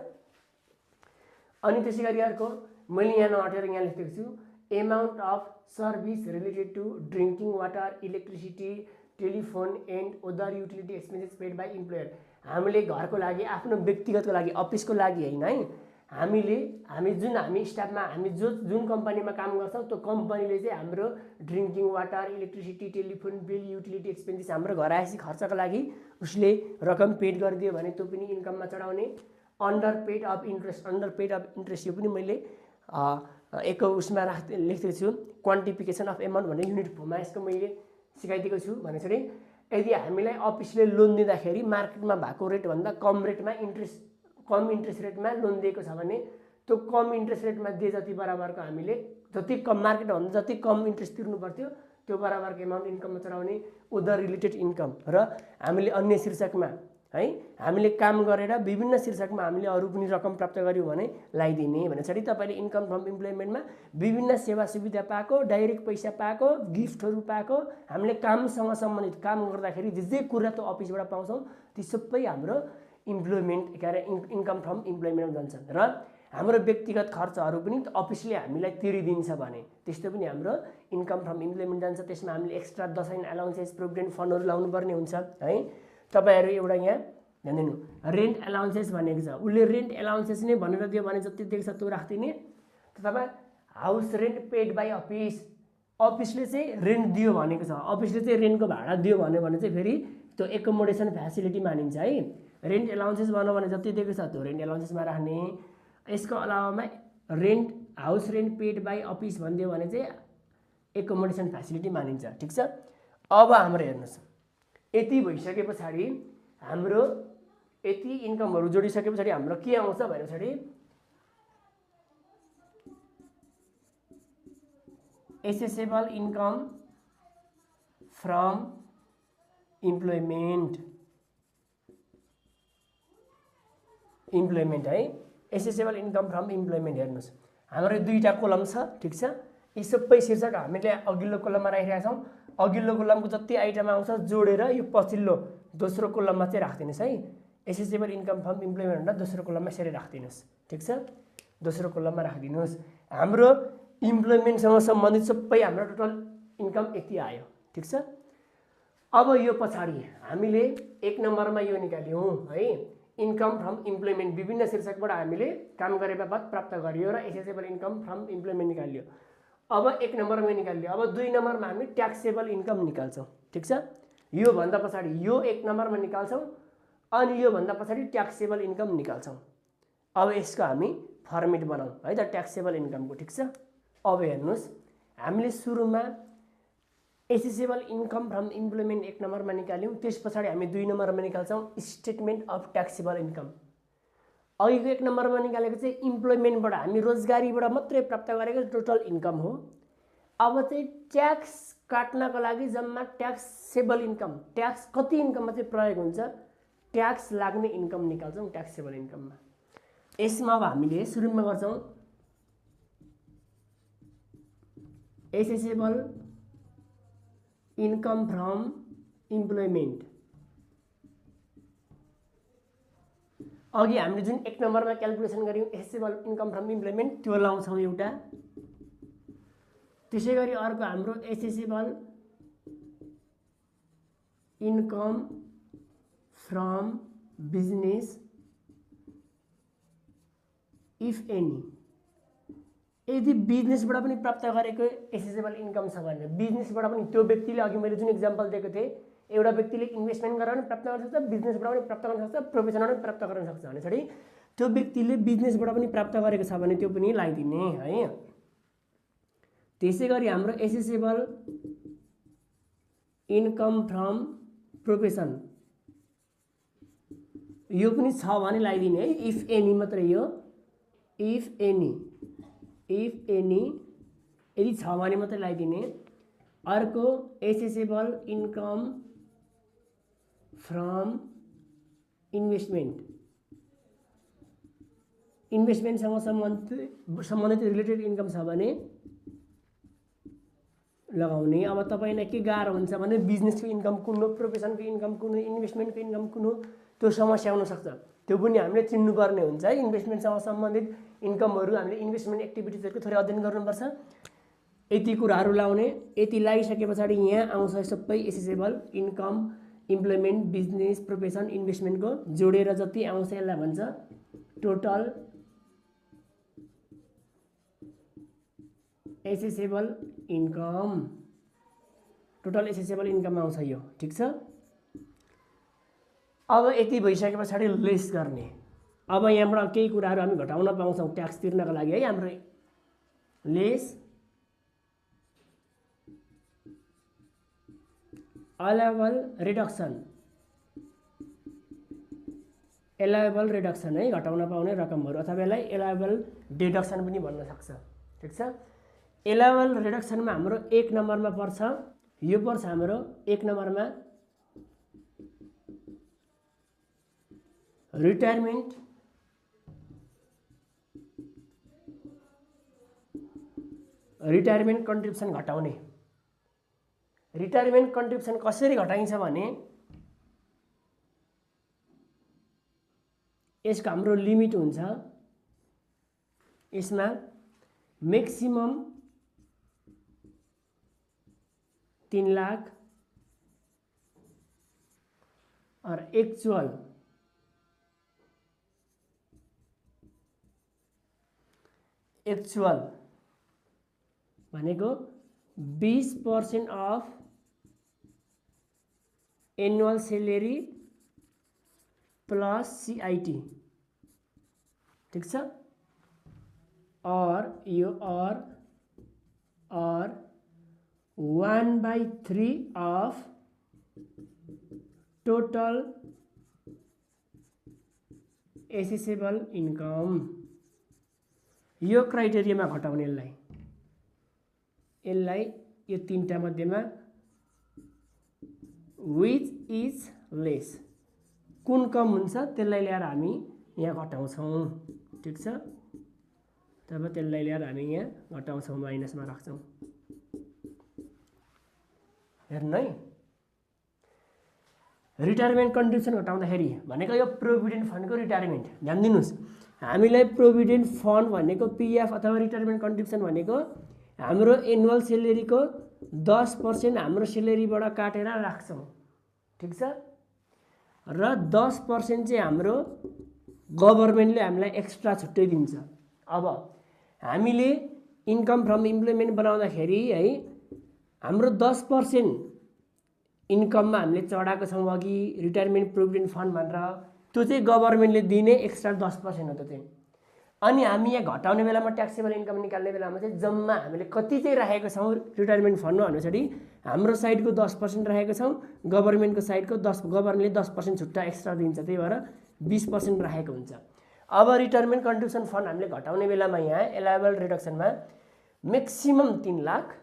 अनि त्यसै गरी अर्को मैले यहाँ नहटेर यहाँ लेखेको छु, amount of service related to drinking water, electricity, telephone and other utility expenses paid by employer. हामीले घरको लागि, आफ्नो व्यक्तिगतको लागि, अफिसको लागि होइन है, हामी स्टाफमा जुन कम्पनीमा काम गर्छौँ त्यो कम्पनीले चाहिँ हाम्रो drinking water, electricity, telephone bill, utility expenses हाम्रो घर आएपछि खर्चको लागि उसले रकम पेड गरिदियो भने त्यो पनि इन्कममा चढाउने। अन्डर पेड अफ इन्ट्रेस्ट यो पनि मैले एक उसमा लेख्दैछु छु, क्वान्टिफिकेसन अफ एमाउन्ट भन्ने युनिट 4 मा यसको मैले सिकाइदिएको छु। भनेपछि यदि हामीलाई अफिसले लोन दिँदाखेरि मार्केटमा भएको रेटभन्दा कम इन्ट्रेस्ट रेटमा लोन दिएको छ भने त्यो कम इन्ट्रेस्ट रेटमा दिए जति बराबरको हामीले जति कम मार्केटभन्दा जति कम इन्ट्रेस्ट तिर्नु पर्थ्यो त्यो बराबरको एमाउन्ट इन्कममा चढाउने। उदर रिलेटेड इन्कम र हामीले अन्य शीर्षकमा है हामीले काम गरेर विभिन्न शीर्षकमा हामीले अरू पनि रकम प्राप्त गर्यौँ भने लगाइदिने। भनेपछि तपाईँले इन्कम फ्रम इम्प्लोइमेन्टमा विभिन्न सेवा सुविधा पाएको, डाइरेक्ट पैसा पाएको, गिफ्टहरू पाएको, हामीले कामसँग सम्बन्धित काम गर्दाखेरि जे कुरा त्यो अफिसबाट पाउँछौँ ती सबै हाम्रो इम्प्लोइमेन्ट इन्कम फ्रम इम्प्लोइमेन्टमा जान्छन्। र हाम्रो व्यक्तिगत खर्चहरू पनि अफिसले हामीलाई तिरिदिन्छ भने त्यस्तो पनि हाम्रो इन्कम फ्रम इम्प्लोइमेन्ट जान्छ। त्यसमा हामीले एक्स्ट्रा दसैँ एलाउन्सेस, प्रोभिडेन्ट फन्डहरू लाउनु पर्ने हुन्छ है। तपाईँहरू एउटा यहाँ ध्यान दिनु, रेन्ट एलाउन्सेस भनेको छ, उसले रेन्ट एलाउन्सेस नै भनेर दियो भने जति दिएको छ त्यो राख्दिने। तपाईँ हाउस रेन्ट पेड बाई अफिसले चाहिँ रेन्ट दियो भनेको छ, अफिसले चाहिँ रेन्टको भाडा दियो भने चाहिँ फेरि त्यो एकोमोडेसन फेसिलिटी मानिन्छ है। रेन्ट एलाउन्सेस भन्यो भने जति दिएको छ त्यो रेन्ट एलाउन्सेसमा राख्ने। यसको अलावामा house rent paid by office भनिदियो भने चाहिँ एकोमोडेसन फेसिलिटी मानिन्छ, ठिक छ। अब हाम्रो हेर्नुहोस्, यति भइसके पछाडि हाम्रो यति इन्कमहरू जोडिसके पछाडि हाम्रो के आउँछ भने पछाडि एसेसेबल इन्कम फ्रम इम्प्लोइमेन्ट है। एसेसेबल इन्कम फ्रम इम्प्लोइमेन्ट हेर्नुहोस्, हाम्रो दुईवटा कोलम छ, ठिक छ। यी सबै शीर्षक हामीले अघिल्लो कोलममा राखिरहेका छौँ। अघिल्लो कोलमको जति आइटम आउँछ जोडेर यो पछिल्लो दोस्रो कोलममा चाहिँ राखिदिनुहोस् है। एसेसेबल इन्कम फ्रम इम्प्लोइमेन्ट भनेर दोस्रो कोलममा यसरी राखिदिनुहोस्, ठिक छ। दोस्रो कोलममा राखिदिनुहोस्। हाम्रो इम्प्लोइमेन्टसँग सम्बन्धित सबै हाम्रो टोटल इन्कम यति आयो, ठिक छ। अब यो पछाडि हामीले 1 नम्बरमा यो निकाल्यौँ है, इन्कम फ्रम इम्प्लोइमेन्ट विभिन्न शीर्षकबाट हामीले काम गरे बापत प्राप्त गरियो र एसेसेबल इन्कम फ्रम इम्प्लोइमेन्ट निकालियो। अब 1 नम्बरमा निकालियो। अब 2 नम्बरमा हामी ट्याक्सेबल इन्कम निकाल्छौँ, ठिक छ। यो भन्दा पछाडि यो 1 नम्बरमा निकाल्छौँ अनि यो भन्दा पछाडि ट्याक्सेबल इन्कम निकाल्छौँ। अब यसको हामी फर्मेट बनाउँ है त ट्याक्सेबल इन्कमको, ठिक छ। अब हेर्नुहोस्, हामीले सुरुमा एसेसेबल इन्कम फ्रम इम्प्लोइमेन्ट 1 नम्बरमा निकाल्यौँ, त्यस पछाडि हामी 2 नम्बरमा निकाल्छौँ स्टेटमेन्ट अफ ट्याक्सेबल इन्कम। अघिको 1 नम्बरमा निकालेको चाहिँ इम्प्लोइमेन्टबाट हामी रोजगारीबाट मात्रै प्राप्त गरेको टोटल इन्कम हो। अब चाहिँ ट्याक्स काट्नको लागि जम्मा ट्याक्सेबल इन्कम, ट्याक्स कति इन्कममा चाहिँ प्रयोग हुन्छ, ट्याक्स लाग्ने इन्कम निकाल्छौँ ट्याक्सेबल इन्कममा। यसमा अब हामीले सुरुमा गर्छौँ एसेसेबल इन्कम फ्रम इम्प्लोइमेन्ट। अघि हामीले जुन 1 नम्बरमा क्याल्कुलेसन गर्यौं एसेसेबल इन्कम फ्रम इम्प्लोइमेन्ट त्यो लाउँछौं एउटा। त्यसैगरी अर्को हाम्रो assessable income from business if any. यदि बिजनेसबाट पनि प्राप्त गरेको एसेसेबल इन्कम छ भने बिजनेसबाट पनि त्यो व्यक्तिले अघि मैले जुन एक्जाम्पल दिएको थिएँ एउटा व्यक्तिले इन्भेस्टमेन्ट गरेर पनि प्राप्त गर्न सक्छ, बिजनेसबाट पनि प्राप्त गर्न सक्छ, प्रोफेसनबाट पनि प्राप्त गर्न सक्छ भनेपछि त्यो व्यक्तिले बिजनेसबाट पनि प्राप्त गरेको छ भने त्यो पनि लगाइदिने है। त्यसैगरी हाम्रो एसेसेबल इन्कम फ्रम प्रोफेसन यो पनि छ भने लगाइदिने है। इफ एनी मात्रै यो, इफ एनी यदि छ भने मात्रै लगाइदिने। अर्को एसेसेबल इन्कम फ्रम इन्भेस्टमेन्टसँग सम्बन्धित रिलेटेड इन्कम छ भने लगाउने। अब तपाईलाई के गाह्रो हुन्छ भने बिजनेसको इन्कम कुन हो, प्रोफेसनको इन्कम कुन हो, इन्भेस्टमेन्टको इन्कम कुन हो त्यो समस्या हुन सक्छ। त्यो पनि हामीले चिन्नुपर्ने हुन्छ है। इन्भेस्टमेन्टसँग सम्बन्धित इन्कमहरू हामीले इन्भेस्टमेन्ट एक्टिभिटिजहरुको थोरै अध्ययन गर्नुपर्छ। यति कुराहरू लाउने। यति लागिसके पछाडि यहाँ आउँछ सबै assessable income, employment, business, profession, इन्भेस्टमेन्टको जोडेर जति आउँछ यसलाई भन्छ total assessable income. Total assessable income आउँछ यो, ठीक छ। अब यति भइसके पछाडि लेस गर्ने। अब यहाँबाट केही कुराहरू हामी घटाउन पाउँछौँ ट्याक्स तिर्नका लागि है। हाम्रो लेस अलाउएबल रिडक्सन है, घटाउन पाउने रकमहरू अथवा यसलाई एलाउएबल डिडक्सन पनि भन्न सक्छ, ठीक छ। एलाउएबल रिडक्सनमा हाम्रो 1 नम्बरमा पर्छ, यो पर्छ हाम्रो 1 नम्बरमा रिटायरमेन्ट कन्ट्रिब्युसन घटाउने। रिटायरमेन्ट कन्ट्रिब्युसन कसरी घटाइन्छ भने यसको हाम्रो लिमिट हुन्छ। यसमा मैक्सिमम 3 लाख और एक्चुअल भनेको 20% of annual salary plus CIT, ठीक छ। और यो और 1/3 अफ टोटल एसेसेबल इन्कम। यो क्राइटेरियामा घटाउने यसलाई यो 3टा मध्येमा विच इज लेस, कुन कम हुन्छ त्यसलाई ल्याएर हामी यहाँ घटाउँछौँ, ठीक छ। तब त्यसलाई ल्याएर हामी यहाँ घटाउँछौँ, माइनसमा राख्छौँ। हेर्नु है, रिटायरमेन्ट कन्ट्रिब्युसन घटाउँदाखेरि भनेको यो प्रोभिडेन्ट फन्डको रिटायरमेन्ट। ध्यान दिनुहोस्, हामीलाई प्रोभिडेन्ट फन्ड भनेको पीएफ अथवा रिटायरमेन्ट कन्ट्रिब्युसन भनेको हाम्रो एनुअल सैलरीको 10% हाम्रो सैलरीबाट काटेर राख्छौँ, ठीक छ। र 10% चाहिँ हाम्रो गभर्नमेन्टले हामीलाई एक्स्ट्रा छुट्टै दिन्छ। अब हामीले इन्कम फ्रम इम्प्लोइमेन्ट बनाउँदाखेरि है हाम्रो 10% इन्कममा हामीले चढाएको छौँ अघि रिटायरमेन्ट प्रोभिडेन्ट फन्ड भनेर, त्यो चाहिँ गभर्नमेन्टले दिने एक्स्ट्रा 10% हो त्यो चाहिँ। अनि हामी यहाँ घटाउने बेलामा ट्याक्सेबल इन्कम निकाल्ने बेलामा चाहिँ जम्मा हामीले कति चाहिँ राखेको छौँ रिटायरमेन्ट फन्डमा भनेपछि हाम्रो साइडको 10% राखेको छौँ, गभर्नमेन्टको साइडको गभर्नमेन्टले 10% छुट्टा एक्स्ट्रा दिन्छ, त्यही भएर 20% राखेको हुन्छ। अब रिटायरमेन्ट कन्ट्रिब्युसन फन्ड हामीले घटाउने बेलामा यहाँ एलाउएबल रिडक्सनमा मैक्सिमम 3 लाख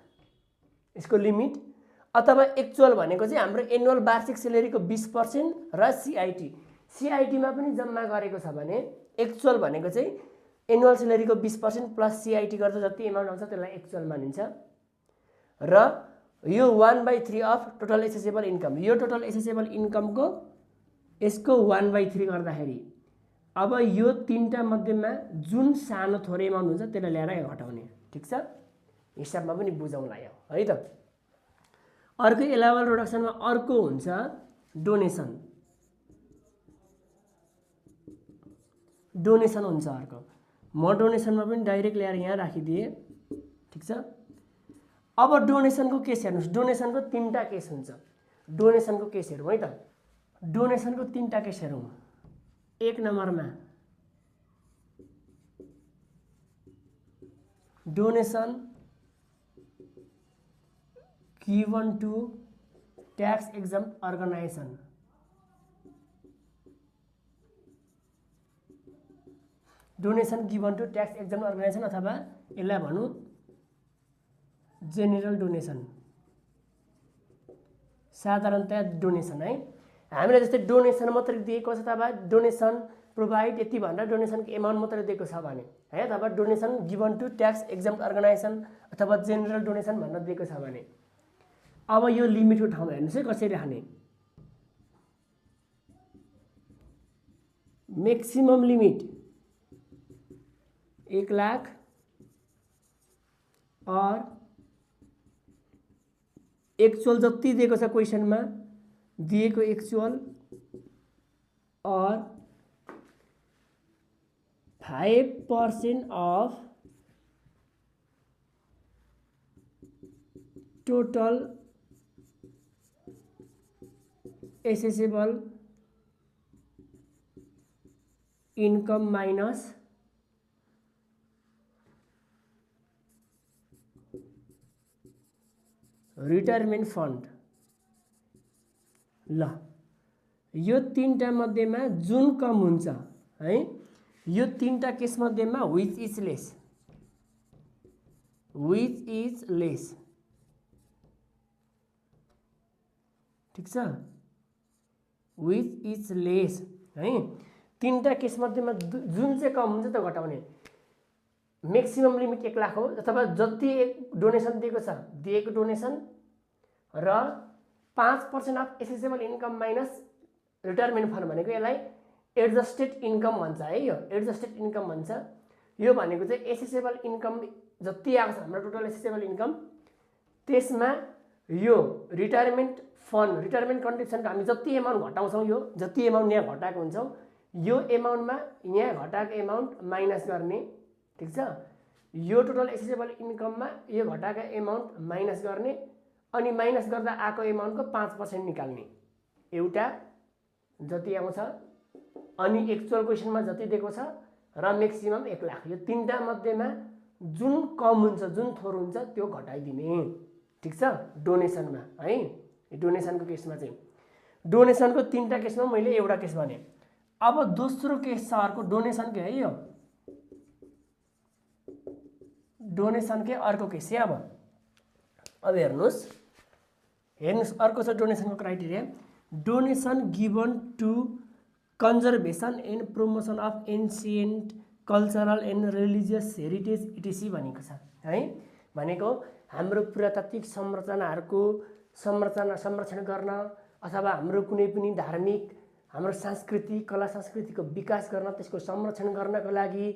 यसको लिमिट, अथवा एक्चुअल भनेको चाहिँ हाम्रो एनुअल वार्षिक सैलरीको 20% र सीआईटीमा पनि जम्मा गरेको छ भने एक्चुअल भनेको चाहिँ एनुअल सैलरीको 20% प्लस सीआईटी गर्दा जति एमाउन्ट आउँछ त्यसलाई एक्चुअल मानिन्छ। र यो 1/3 अफ टोटल एसेसेबल इन्कम। यो टोटल एसेसेबल इन्कमको यसको 1/3 गर्दाखेरि अब यो तीनटा मध्येमा जुन सानो थोरै एमाउन्ट हुन्छ त्यसलाई ल्याएर यहाँ घटाउने। ठिक छ, हिसाबमा पनि बुझौँला यो है त। अर्को एलाउबल रिडक्सनमा अर्को हुन्छ डोनेसन। डोनेसन हुन्छ अर्को। म डोनेसनमा पनि डाइरेक्ट ल्याएर यहाँ राखिदिएँ। ठिक छ, अब डोनेसनको केस हेर्नुहोस्। डोनेसनको तीनटा केस हुन्छ। डोनेसनको केस हेरौँ है त। डोनेसनको तीनटा केस हेरौँ। एक नम्बरमा donation given to tax exempt organisation. Donation given to tax exempt organisation अथवा यसलाई भनौँ जेनरल डोनेसन, साधारणतया डोनेसन है। हामीले जस्तै डोनेसन मात्रै दिएको छ अथवा डोनेसन प्रोभाइड यति भनेर डोनेसनको एमाउन्ट मात्रै दिएको छ भने है, अथवा donation given to tax exempt organisation अथवा जेनरल डोनेसन भनेर दिएको छ भने अब यो लिमिटको ठाउँमा हेर्नुहोस् है कसरी राख्ने। मैक्सिमम लिमिट 1 लाख और एक्चुअल जति दिएको छ क्वेसनमा दिएको एक्चुअल और 5% of total assessable income minus retirement fund. ल यो तीनटा मध्येमा जुन कम हुन्छ है, यो तीनटा केस मध्येमा विच इज लेस। ठिक छ, विच इज लेस है। तीनटा केस मध्येमा जुन चाहिँ कम हुन्छ त्यो घटाउने। मैक्सिमम लिमिट 1 लाख हो अथवा जति डोनेसन दिएको छ दिएको डोनेसन र 5% of accessible income minus retirement fund भनेको यसलाई एडजस्टेड इन्कम भन्छ है। यो एडजस्टेड इन्कम भन्छ। यो भनेको चाहिँ एसेसेबल इन्कम जति आएको छ हाम्रो टोटल एसेसेबल इन्कम त्यसमा यो रिटायरमेन्ट फन्ड रिटायरमेन्ट कन्ट्रिब्युसनको हामी जति एमाउन्ट घटाउँछौँ, यो जति एमाउन्ट यहाँ घटाएको हुन्छौँ यो एमाउन्टमा यहाँ घटाएको एमाउन्ट माइनस गर्ने। ठिक छ, यो टोटल एसेसेबल इन्कममा यो घटाएको एमाउन्ट माइनस गर्ने अनि माइनस गर्दा आएको एमाउन्टको 5% निकाल्ने एउटा जति आउँछ अनि एक्चुअल क्वेसनमा जति दिएको छ र मैक्सिमम 1 लाख। यो तीनटा मध्येमा जुन कम हुन्छ जुन थोर हुन्छ त्यो घटाइदिने। ठिक छ, डोनेसनमा है। डोनेसनको केसमा चाहिँ डोनेसनको तीनटा केसमा मैले एउटा केस भने। अब दोस्रो केस छ अर्को डोनेसनकै है। यो डोनेसनकै अर्को केस है। अब हेर्नुहोस् अर्को छ डोनेसनको criteria. Donation given to conservation and promotion of ancient cultural and religious heritage etc भनेको छ है। भनेको हाम्रो पुरातात्विक संरचनाहरूको संरक्षण गर्न अथवा हाम्रो कुनै पनि धार्मिक हाम्रो संस्कृति कला संस्कृतिको विकास गर्न त्यसको संरक्षण गर्नको लागि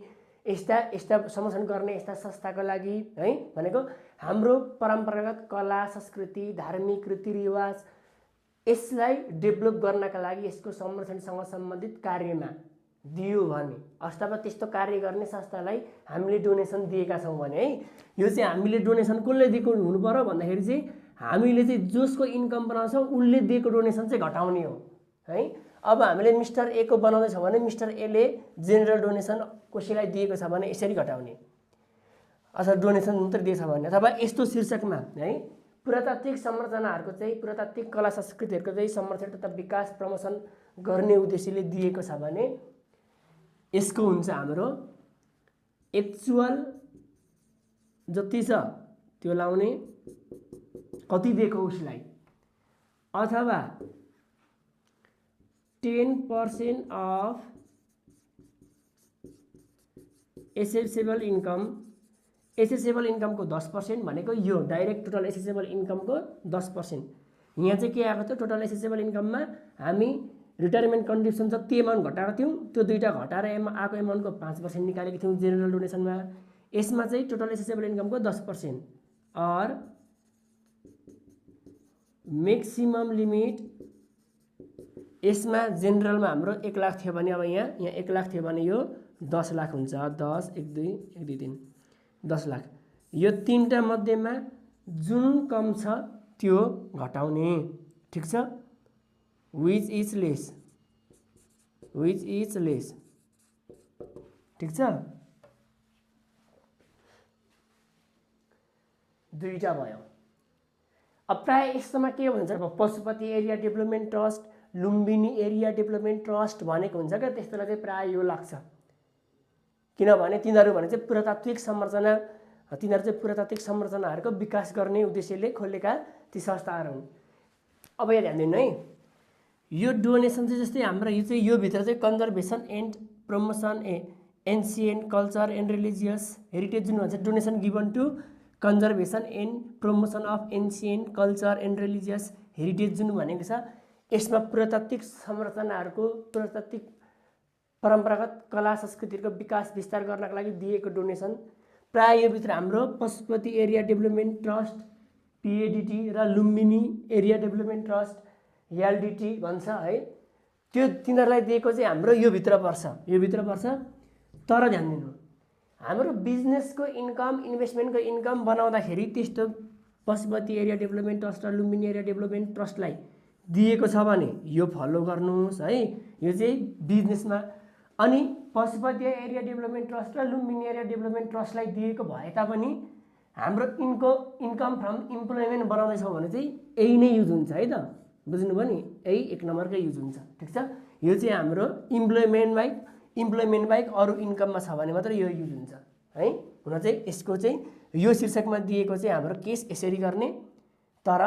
यस्ता संरक्षण गर्ने यस्ता संस्थाको लागि है। भनेको हाम्रो परम्परागत कला संस्कृति धार्मिक रीतिरिवाज यसलाई डेभलप गर्नका लागि यसको संरक्षणसँग सम्बन्धित कार्यमा दियो भने अथवा त्यस्तो कार्य गर्ने संस्थालाई हामीले डोनेसन दिएका छौँ भने है, यो चाहिँ हामीले डोनेसन कसले दिएको हुनु पर्यो भन्दाखेरि चाहिँ हामीले चाहिँ जसको इन्कम बनाउँछौँ उसले दिएको डोनेसन चाहिँ घटाउने हो है। अब हामीले मिस्टर ए को बनाउँदैछौँ भने मिस्टर एले जेनरल डोनेसन कसैलाई दिएको छ भने यसरी घटाउने अथवा डोनेसन मात्रै दिएछ भने अथवा यस्तो शीर्षकमा है पुरातात्विक संरचनाहरूको चाहिँ पुरातात्विक कला संस्कृतिहरूको चाहिँ संरक्षण तथा विकास प्रमोसन गर्ने उद्देश्यले दिएको छ भने यसको हुन्छ हाम्रो एक्चुअल जति छ त्यो लाउने कति दिएको उसलाई अथवा 10% अफ एसेसेबल इन्कम एसेसेबल इन्कमको 10% भनेको यो डाइरेक्ट टोटल एसेसेबल इन्कमको 10%। यहाँ चाहिँ के आएको थियो, टोटल एसेसेबल इन्कममा हामी रिटायरमेन्ट कन्ट्रिब्युसन जति एमाउन्ट घटाएको थियौँ त्यो दुईवटा घटाएर आएको एमाउन्टको 5% निकालेको थियौँ जेनरल डोनेसनमा। यसमा चाहिँ टोटल एसेसेबल इन्कमको 10% और मैक्सिमम लिमिट, यसमा जेनरलमा हाम्रो 1 लाख थियो भने अब यहाँ 1 लाख थियो भने यो 10 लाख हुन्छ। 10 1 2 1 2 3 10 लाख। यो तीनटा मध्येमा जुन कम छ त्यो घटाउने, ठीक छ। विच इज लेस, ठीक छ। दुईटा भयो। अब प्राय यस्तोमा के हुन्छ, Pashupati area development trust, Lumbini area development trust भनेको हुन्छ क्या, त्यस्तोलाई चाहिँ प्राय यो लाग्छ। किनभने तिनीहरू भने चाहिँ पुरातात्विक संरचना, तिनीहरू चाहिँ पुरातात्विक संरचनाहरूको विकास गर्ने उद्देश्यले खोलेका ती संस्थाहरू हुन्। अब यहाँ ध्यान दिनु है, यो डोनेसन चाहिँ जस्तै हाम्रो यो चाहिँ यो भित्र चाहिँ conservation and promotion ancient culture and religious heritage जुन भन्छ, donation given to conservation and promotion of ancient culture and religious heritage जुन भनेको छ, यसमा पुरातात्विक संरचनाहरूको, पुरातात्विक परम्परागत कला संस्कृतिहरूको विकास विस्तार गर्नका लागि दिएको डोनेसन प्राय यो भित्र हाम्रो Pashupati area development trust PADT र Lumbini area development trust LDT भन्छ है, त्यो तिनीहरूलाई दिएको चाहिँ हाम्रो यो भित्र पर्छ, यो भित्र पर्छ। तर ध्यान दिनु, हाम्रो बिजनेसको इन्कम, इन्भेस्टमेन्टको इन्कम बनाउँदाखेरि त्यस्तो पशुपति एरिया डेभलपमेन्ट ट्रस्ट र लुम्बिनी एरिया डेभलपमेन्ट ट्रस्टलाई दिएको छ भने यो फलो गर्नुहोस् है, यो चाहिँ बिजनेसमा। अनि पशुपति एरिया डेभलपमेन्ट ट्रस्ट र लुम्बिनी एरिया डेभलपमेन्ट ट्रस्टलाई दिएको भए तापनि हाम्रो इन्कम फ्रम इम्प्लोइमेन्ट बनाउँदैछौँ भने चाहिँ यही नै युज हुन्छ है त, बुझ्नुभयो नि, यही 1 नम्बरकै युज हुन्छ, ठिक छ। यो चाहिँ हाम्रो इम्प्लोइमेन्ट बाहेक अरू इन्कममा छ भने मात्रै यो युज हुन्छ है। हुन चाहिँ यसको चाहिँ यो शीर्षकमा दिएको चाहिँ हाम्रो केस यसरी गर्ने, तर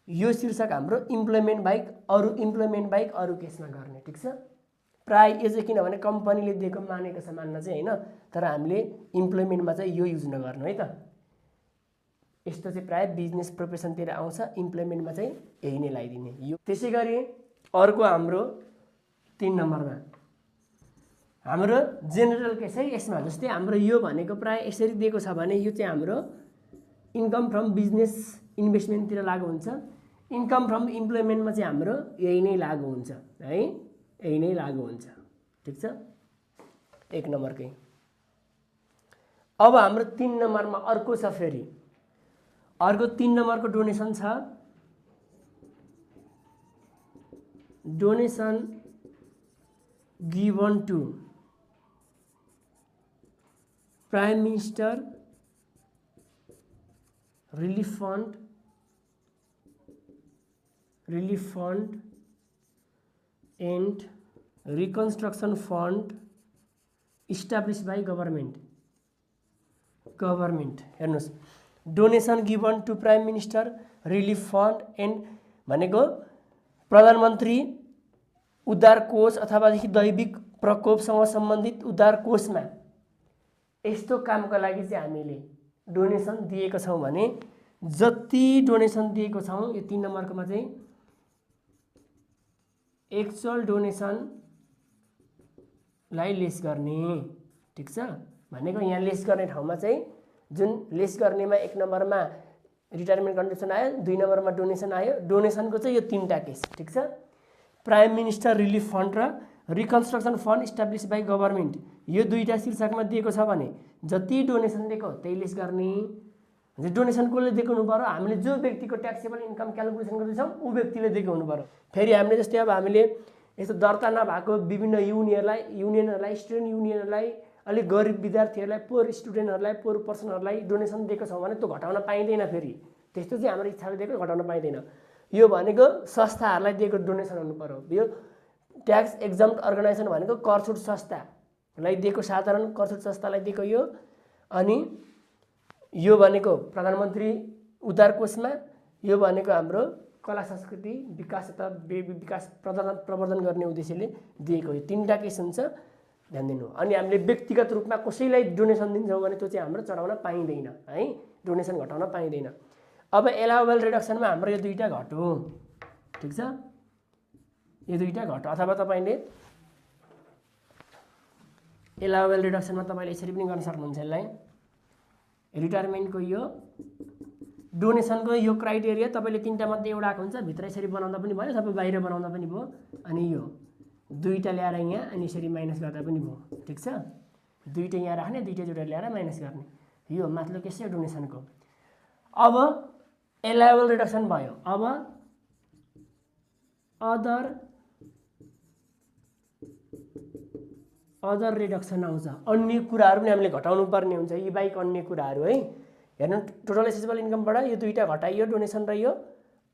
यो शीर्षक हाम्रो इम्प्लोइमेन्ट बाहेक अरू केसमा गर्ने, ठिक छ। प्राय यो चाहिँ किनभने कम्पनीले दिएको मानेको छ मान्न चाहिँ होइन, तर हामीले इम्प्लोइमेन्टमा चाहिँ यो युज नगर्नु है त। यस्तो चाहिँ प्राय बिजनेस प्रोफेसनतिर आउँछ, इम्प्लोइमेन्टमा चाहिँ यही नै लगाइदिने यो। त्यसै गरी अर्को हाम्रो 3 नम्बरमा हाम्रो जेनरल केस है। यसमा जस्तै हाम्रो यो भनेको प्राय यसरी दिएको छ भने यो चाहिँ हाम्रो इन्कम फ्रम बिजनेस इन्भेस्टमेन्टतिर लागु हुन्छ। इन्कम फ्रम इम्प्लोइमेन्टमा चाहिँ हाम्रो यही नै लागु हुन्छ है, यही नै लागु हुन्छ, ठिक छ, 1 नम्बरकै। अब हाम्रो 3 नम्बरमा अर्को छ, फेरि अर्को 3 नम्बरको डोनेसन छ, donation given to prime minister relief fund and reconstruction fund establish by government. हेर्नुहोस्, donation given to prime minister relief fund and भनेको प्रधानमन्त्री उद्धार कोष अथवादेखि दैविक प्रकोपसँग सम्बन्धित उद्धार कोषमा यस्तो कामको लागि चाहिँ हामीले डोनेसन दिएको छौँ भने जति डोनेसन दिएको छौँ यो 3 नम्बरकोमा चाहिँ एक्चुअल डोनेसनलाई लेस गर्ने, ठिक छ। भनेको यहाँ लेस गर्ने ठाउँमा चाहिँ जुन लेस गर्नेमा 1 नम्बरमा रिटायरमेन्ट कन्ट्रिब्युसन आयो, 2 नम्बरमा डोनेसन आयो। डोनेसनको चाहिँ यो 3टा केस, ठिक छ। प्राइम मिनिस्टर रिलिफ फन्ड र reconstruction fund establish by government, यो 2टा शीर्षकमा दिएको छ भने जति डोनेसन दिएको त्यही लेस गर्ने। डोनेसन कसले दिएको हुनु पर्यो, हामीले जो व्यक्तिको ट्याक्सेबल इन्कम क्यालकुलेसन गर्दैछौँ ऊ व्यक्तिले दिएको हुनु पर्यो। फेरि हामीले जस्तै अब हामीले यस्तो दर्ता नभएको विभिन्न युनियनहरूलाई स्टुडेन्ट युनियनहरूलाई, अलिक गरिब विद्यार्थीहरूलाई, पोर स्टुडेन्टहरूलाई, पोर पर्सनहरूलाई डोनेसन दिएको छौँ भने त्यो घटाउन पाइँदैन। फेरि त्यस्तो चाहिँ हाम्रो इच्छाले दिएको घटाउन पाइँदैन। यो भनेको संस्थाहरूलाई दिएको डोनेसन हुनु पर्यो। यो ट्याक्स एक्जम्प्ट अर्गनाइजेसन भनेको करछुट संस्थालाई दिएको, साधारण करछुट संस्थालाई दिएको यो। अनि यो भनेको प्रधानमन्त्री उद्धार कोषमा, यो भनेको हाम्रो कला संस्कृति विकास अथवा विकास प्रवर्धन गर्ने उद्देश्यले दिएको। यो 3टा केस हुन्छ। ध्यान दिनु। अनि हामीले व्यक्तिगत रूपमा कसैलाई डोनेसन दिन्छौँ भने त्यो चाहिँ हाम्रो चढाउन पाइँदैन है, डोनेसन घटाउन पाइँदैन। अब एलाउबल रिडक्सनमा हाम्रो यो दुईटा घट्यो, ठिक छ, यो दुईटा घट्यो। अथवा तपाईँले एलाउबल रिडक्सनमा तपाईँले यसरी पनि गर्न सक्नुहुन्छ यसलाई, रिटायरमेन्टको यो डोनेसनको यो क्राइटेरिया तपाईँले तीनटा मध्ये एउटा आएको हुन्छ, भित्र यसरी बनाउँदा पनि भयो, सबै बाहिर बनाउँदा पनि भयो, अनि यो दुईटा ल्याएर यहाँ अनि यसरी माइनस गर्दा पनि भयो, ठिक छ। दुईटा यहाँ राख्ने, दुईटा जोडेर ल्याएर माइनस गर्ने, यो माथिल्लो केस चाहिँ डोनेसनको। अब एलाउबल रिडक्सन भयो। अब अदर रिडक्सन आउँछ, अन्य कुराहरू पनि हामीले घटाउनु पर्ने हुन्छ, यी बाहेक अन्य कुराहरू है। हेर्नु टोटल एसेसेबल इन्कमबाट यो दुईटा घटाइयो, डोनेसन र यो।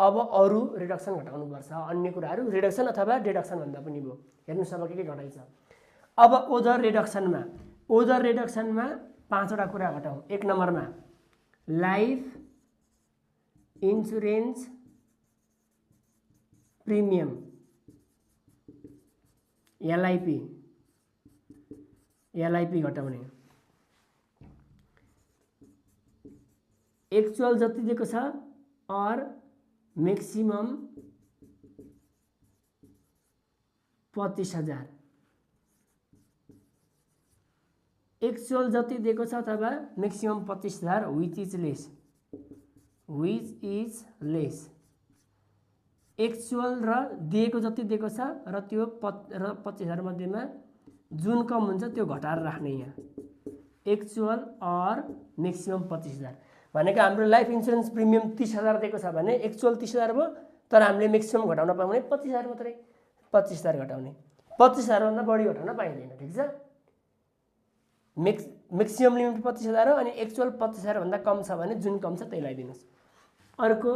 अब अरू रिडक्सन घटाउनुपर्छ, अन्य कुराहरू रिडक्सन अथवा डिडक्सन भन्दा पनि भयो। हेर्नुहोस् अब के घटाइछ। अब ओदर रिडक्सनमा 5वटा कुरा घटाउँ। 1 नम्बरमा लाइफ इन्सुरेन्स प्रिमियम एलआइपी घटाउने। एक्चुअल जति दिएको छ और मैक्सिमम 25,000, एक्चुअल जति दिएको छ अथवा maximum 25,000 which is lace. Actual र दिएको जति दिएको छ र त्यो 25,000 मध्येमा जुन कम हुन्छ त्यो घटाएर राख्ने यहाँ। एक्चुअल और मैक्सिमम 25,000 भनेको हाम्रो लाइफ इन्सुरेन्स प्रिमियम 30,000 दिएको छ भने एक्चुअल 30,000 भयो, तर हामीले मैक्सिमम घटाउन पाउने 25,000 मात्रै। 25,000 घटाउने, 25,000 भन्दा बढी घटाउन पाइँदैन, ठिक छ। मैक्सिमम लिमिट 25,000 हो, अनि एक्चुअल 25,000 भन्दा कम छ भने जुन कम छ त्यही लगाइदिनुहोस्। अर्को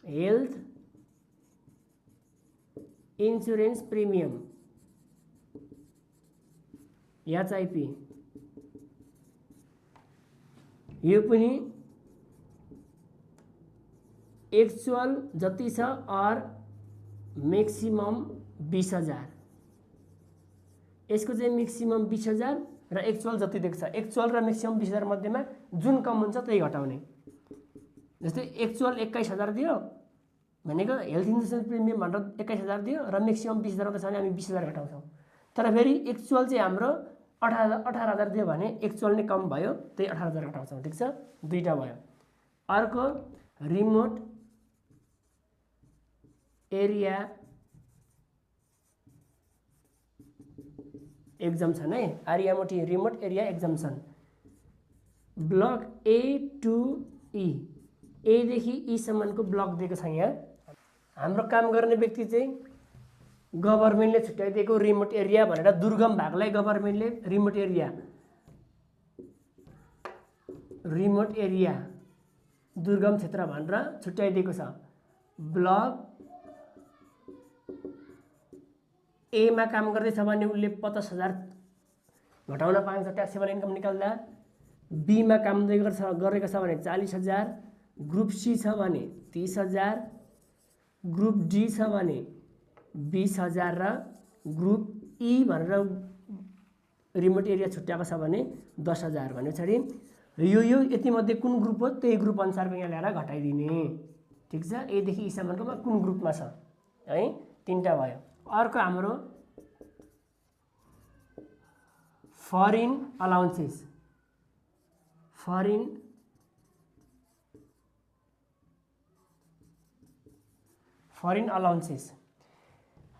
हेल्थ इन्सुरेन्स प्रिमियम एचआइपी, यो पनि एक्चुअल जति छ और मैक्सिमम 20,000। यसको चाहिँ मैक्सिमम 20,000 र एक्चुअल जति दिएको छ, एक्चुअल र मैक्सिमम 20,000 मध्येमा जुन कम हुन्छ त्यही घटाउने। जस्तै एक्चुअल 21,000 दियो भनेको हेल्थ इन्सुरेन्स प्रिमियम भनेर 21,000 दियो र मैक्सिमम 20,000 मात्रै छ भने हामी 20,000 घटाउँछौँ। तर फेरि एक्चुअल चाहिँ हाम्रो 18,000 दियो भने एक्चुअल नै कम भयो, त्यही 18,000 घटाउँछौँ, ठिक छ। दुईटा भयो। अर्को रिमोट एरिया एक्जम्पसन है, R M O T remote area exemption. Block A to E, A देखि ई सम्मको ब्लक दिएको छ यहाँ। हाम्रो काम गर्ने व्यक्ति चाहिँ गभर्मेन्टले छुट्याइदिएको रिमोट एरिया भनेर दुर्गम भागलाई गभर्मेन्टले रिमोट एरिया दुर्गम क्षेत्र भनेर छुट्याइदिएको छ। ब्लक ए मा काम गर्दैछ भने उसले 50,000 घटाउन पाउँछ ट्याक्सेबल इन्कम निकाल्दा। बी मा काम गरेको छ भने 40,000, ग्रुप सी छ भने 30,000, ग्रुप डी छ भने 20,000 र ग्रुप ई भनेर रिमोट एरिया छुट्याएको छ भने 10,000 भने पछाडि यो यति मध्ये कुन ग्रुप हो त्यही ग्रुप अनुसारको यहाँ ल्याएर घटाइदिने, ठिक छ। ए देखि ई सम्मकोमा कुन ग्रुपमा छ है, तीनटा भयो। अर्को हाम्रो फरेन अलाउन्सेस, फरेन अलाउन्सेस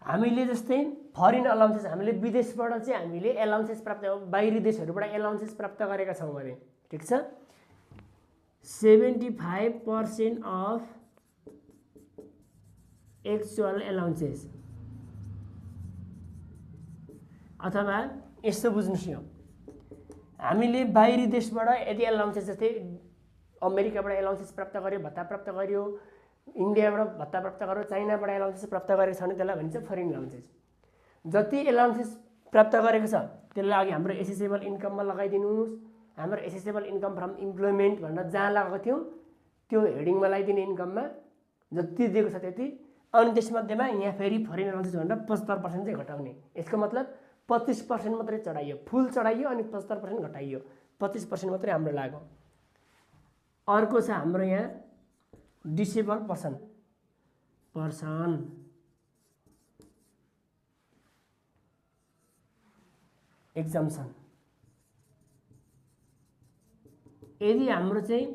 हामीले जस्तै फरेन अलाउन्सेस हामीले विदेशबाट चाहिँ हामीले एलाउन्सेस प्राप्त, बाहिरी देशहरूबाट एलाउन्सेस प्राप्त गरेका छौँ भने, ठिक छ। 75% अफ एक्चुअल एलाउन्सेस, अथवा यस्तो बुझ्नुहोस्, यो हामीले बाहिरी देशबाट यदि एलाउन्सेस जस्तै अमेरिकाबाट एलाउन्सेस प्राप्त गर्यो, भत्ता प्राप्त गर्यो, इन्डियाबाट भत्ता प्राप्त गर्यो, चाइनाबाट एलाउन्सेस प्राप्त गरेको छ भने त्यसलाई भनिन्छ फरेन एलाउन्सेस। जति एलाउन्सेस प्राप्त गरेको छ त्यसलाई अघि हाम्रो एसेसेबल इन्कममा लगाइदिनुहोस्। हाम्रो एसेसेबल इन्कम फ्रम इम्प्लोइमेन्ट भनेर जहाँ लगाएको थियौँ त्यो हेडिङमा लगाइदिने इन्कममा जति दिएको छ त्यति, अनि त्यसमध्येमा यहाँ फेरि फरेन भनेर 75% चाहिँ घटाउने। यसको मतलब 25% मात्रै चढाइयो, फुल चढाइयो अनि 75% घटाइयो, 25% मात्रै हाम्रो लाग्यो। अर्को छ हाम्रो यहाँ डिसेबल पर्सन एक्जम्सन। यदि हाम्रो चाहिँ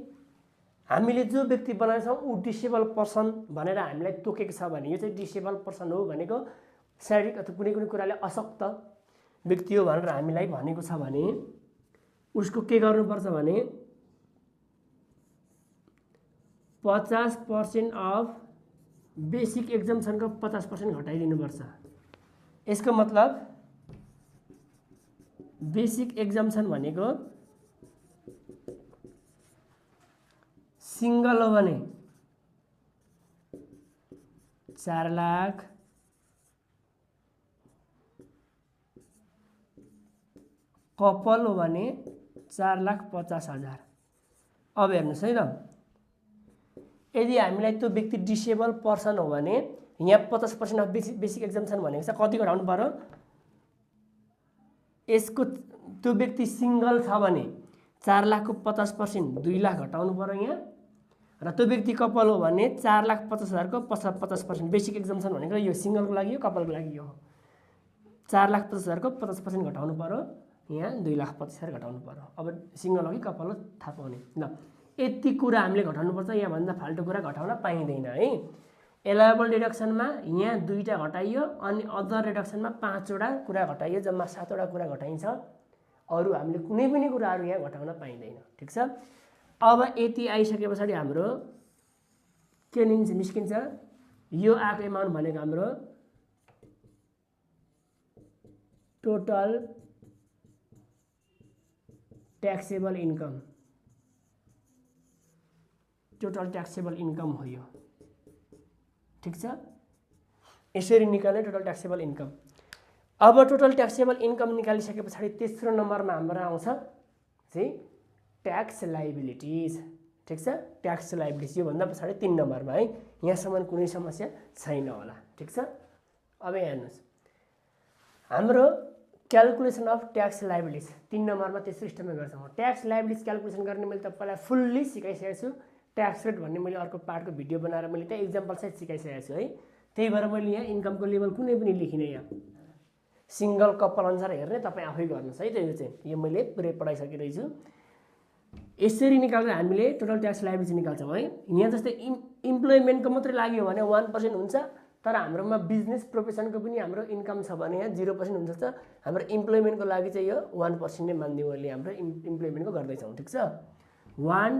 हामीले जो व्यक्ति बनाएछौँ ऊ डिसेबल पर्सन भनेर हामीलाई तोकेको छ भने यो चाहिँ डिसेबल पर्सन हो भनेको शारीरिक अथवा कुनै कुनै कुराले अशक्त व्यक्ति हो भनेर हामीलाई भनेको छ भने उसको के गर्नुपर्छ भने 50% अफ बेसिक एक्जम्सनको 50% घटाइदिनुपर्छ। यसको मतलब बेसिक एक्जम्सन भनेको सिंगल हो भने 4 लाख, कपल हो भने 4,50,000। अब हेर्नुहोस् है त, यदि हामीलाई त्यो व्यक्ति डिसेबल पर्सन हो भने यहाँ 50% अफ बेसिक एक्जम्सन भनेको छ कति घटाउनु पर्यो? यसको त्यो व्यक्ति सिंगल छ भने 4 लाखको 50% 2 लाख घटाउनु पर्यो यहाँ, र त्यो व्यक्ति कपल हो भने 4,50,000को 50% बेसिक एक्जम्सन भनेको यो सिंगलको लागि हो कपलको लागि हो। 4,50,000को 50% घटाउनु पर्यो, यहाँ 2,25,000 घटाउनु पर्यो। अब सिंगल हो कि कपल हो थाहा पाउने। ल यति कुरा हामीले घटाउनुपर्छ, यहाँभन्दा फाल्टु कुरा घटाउन पाइँदैन है। एलाइबल डिडक्सनमा यहाँ 2टा घटाइयो अनि अदर डिडक्सनमा 5वटा कुरा घटाइयो, जम्मा 7वटा कुरा घटाइन्छ। अरू हामीले कुनै पनि कुराहरू यहाँ घटाउन पाइँदैन। ठिक छ। अब यति आइसके पछाडि हाम्रो के निस्किन्छ? यो आएको एमाउन्ट भनेको हाम्रो total taxable income, total taxable income हो यो। ठिक छ। यसरी निकाल्ने टोटल ट्याक्सेबल इन्कम। अब टोटल ट्याक्सेबल इन्कम निकालिसके पछाडि तेस्रो नम्बरमा हाम्रो आउँछ चाहिँ ट्याक्स लाइबिलिटिज। ठिक छ। ट्याक्स लाइबिलिटिज योभन्दा पछाडि 3 नम्बरमा है। यहाँसम्म कुनै समस्या छैन होला। ठिक छ। अब हेर्नुहोस् हाम्रो क्यालकुलेसन अफ ट्याक्स लाइबिलिटिज 3 नम्बरमा त्यसरी सिस्टममा गर्छौँ। ट्याक्स लाइबिलिटिज क्यालकुलेसन गर्ने मैले तपाईँलाई फुल्ली सिकाइसकेको छु। ट्याक्स रेट भन्ने मैले अर्को पार्टको भिडियो बनाएर मैले त्यहाँ इक्जाम्पल सहित सिकाइसकेको छु है। त्यही भएर मैले यहाँ इन्कमको लेभल कुनै पनि लेखिनँ। यहाँ सिंगल कपल अनुसार हेर्ने तपाईँ आफै गर्नुहोस् है। यो चाहिँ यो मैले पुरै पढाइसकिरहेको छु। यसरी निकालेर हामीले टोटल ट्याक्स लाइबिलिटी निकाल्छौँ है। यहाँ जस्तै इम्प्लोइमेन्टको मात्रै लाग्यो भने 1% हुन्छ, तर हाम्रोमा बिजनेस प्रोफेसनको पनि हाम्रो इन्कम छ भने यहाँ 0% हुन्छ। हाम्रो इम्प्लोइमेन्टको लागि चाहिँ यो 1% नै मानिदिउँ अहिले हाम्रो इम्प्लोइमेन्टको गर्दैछौँ। ठिक छ। 1,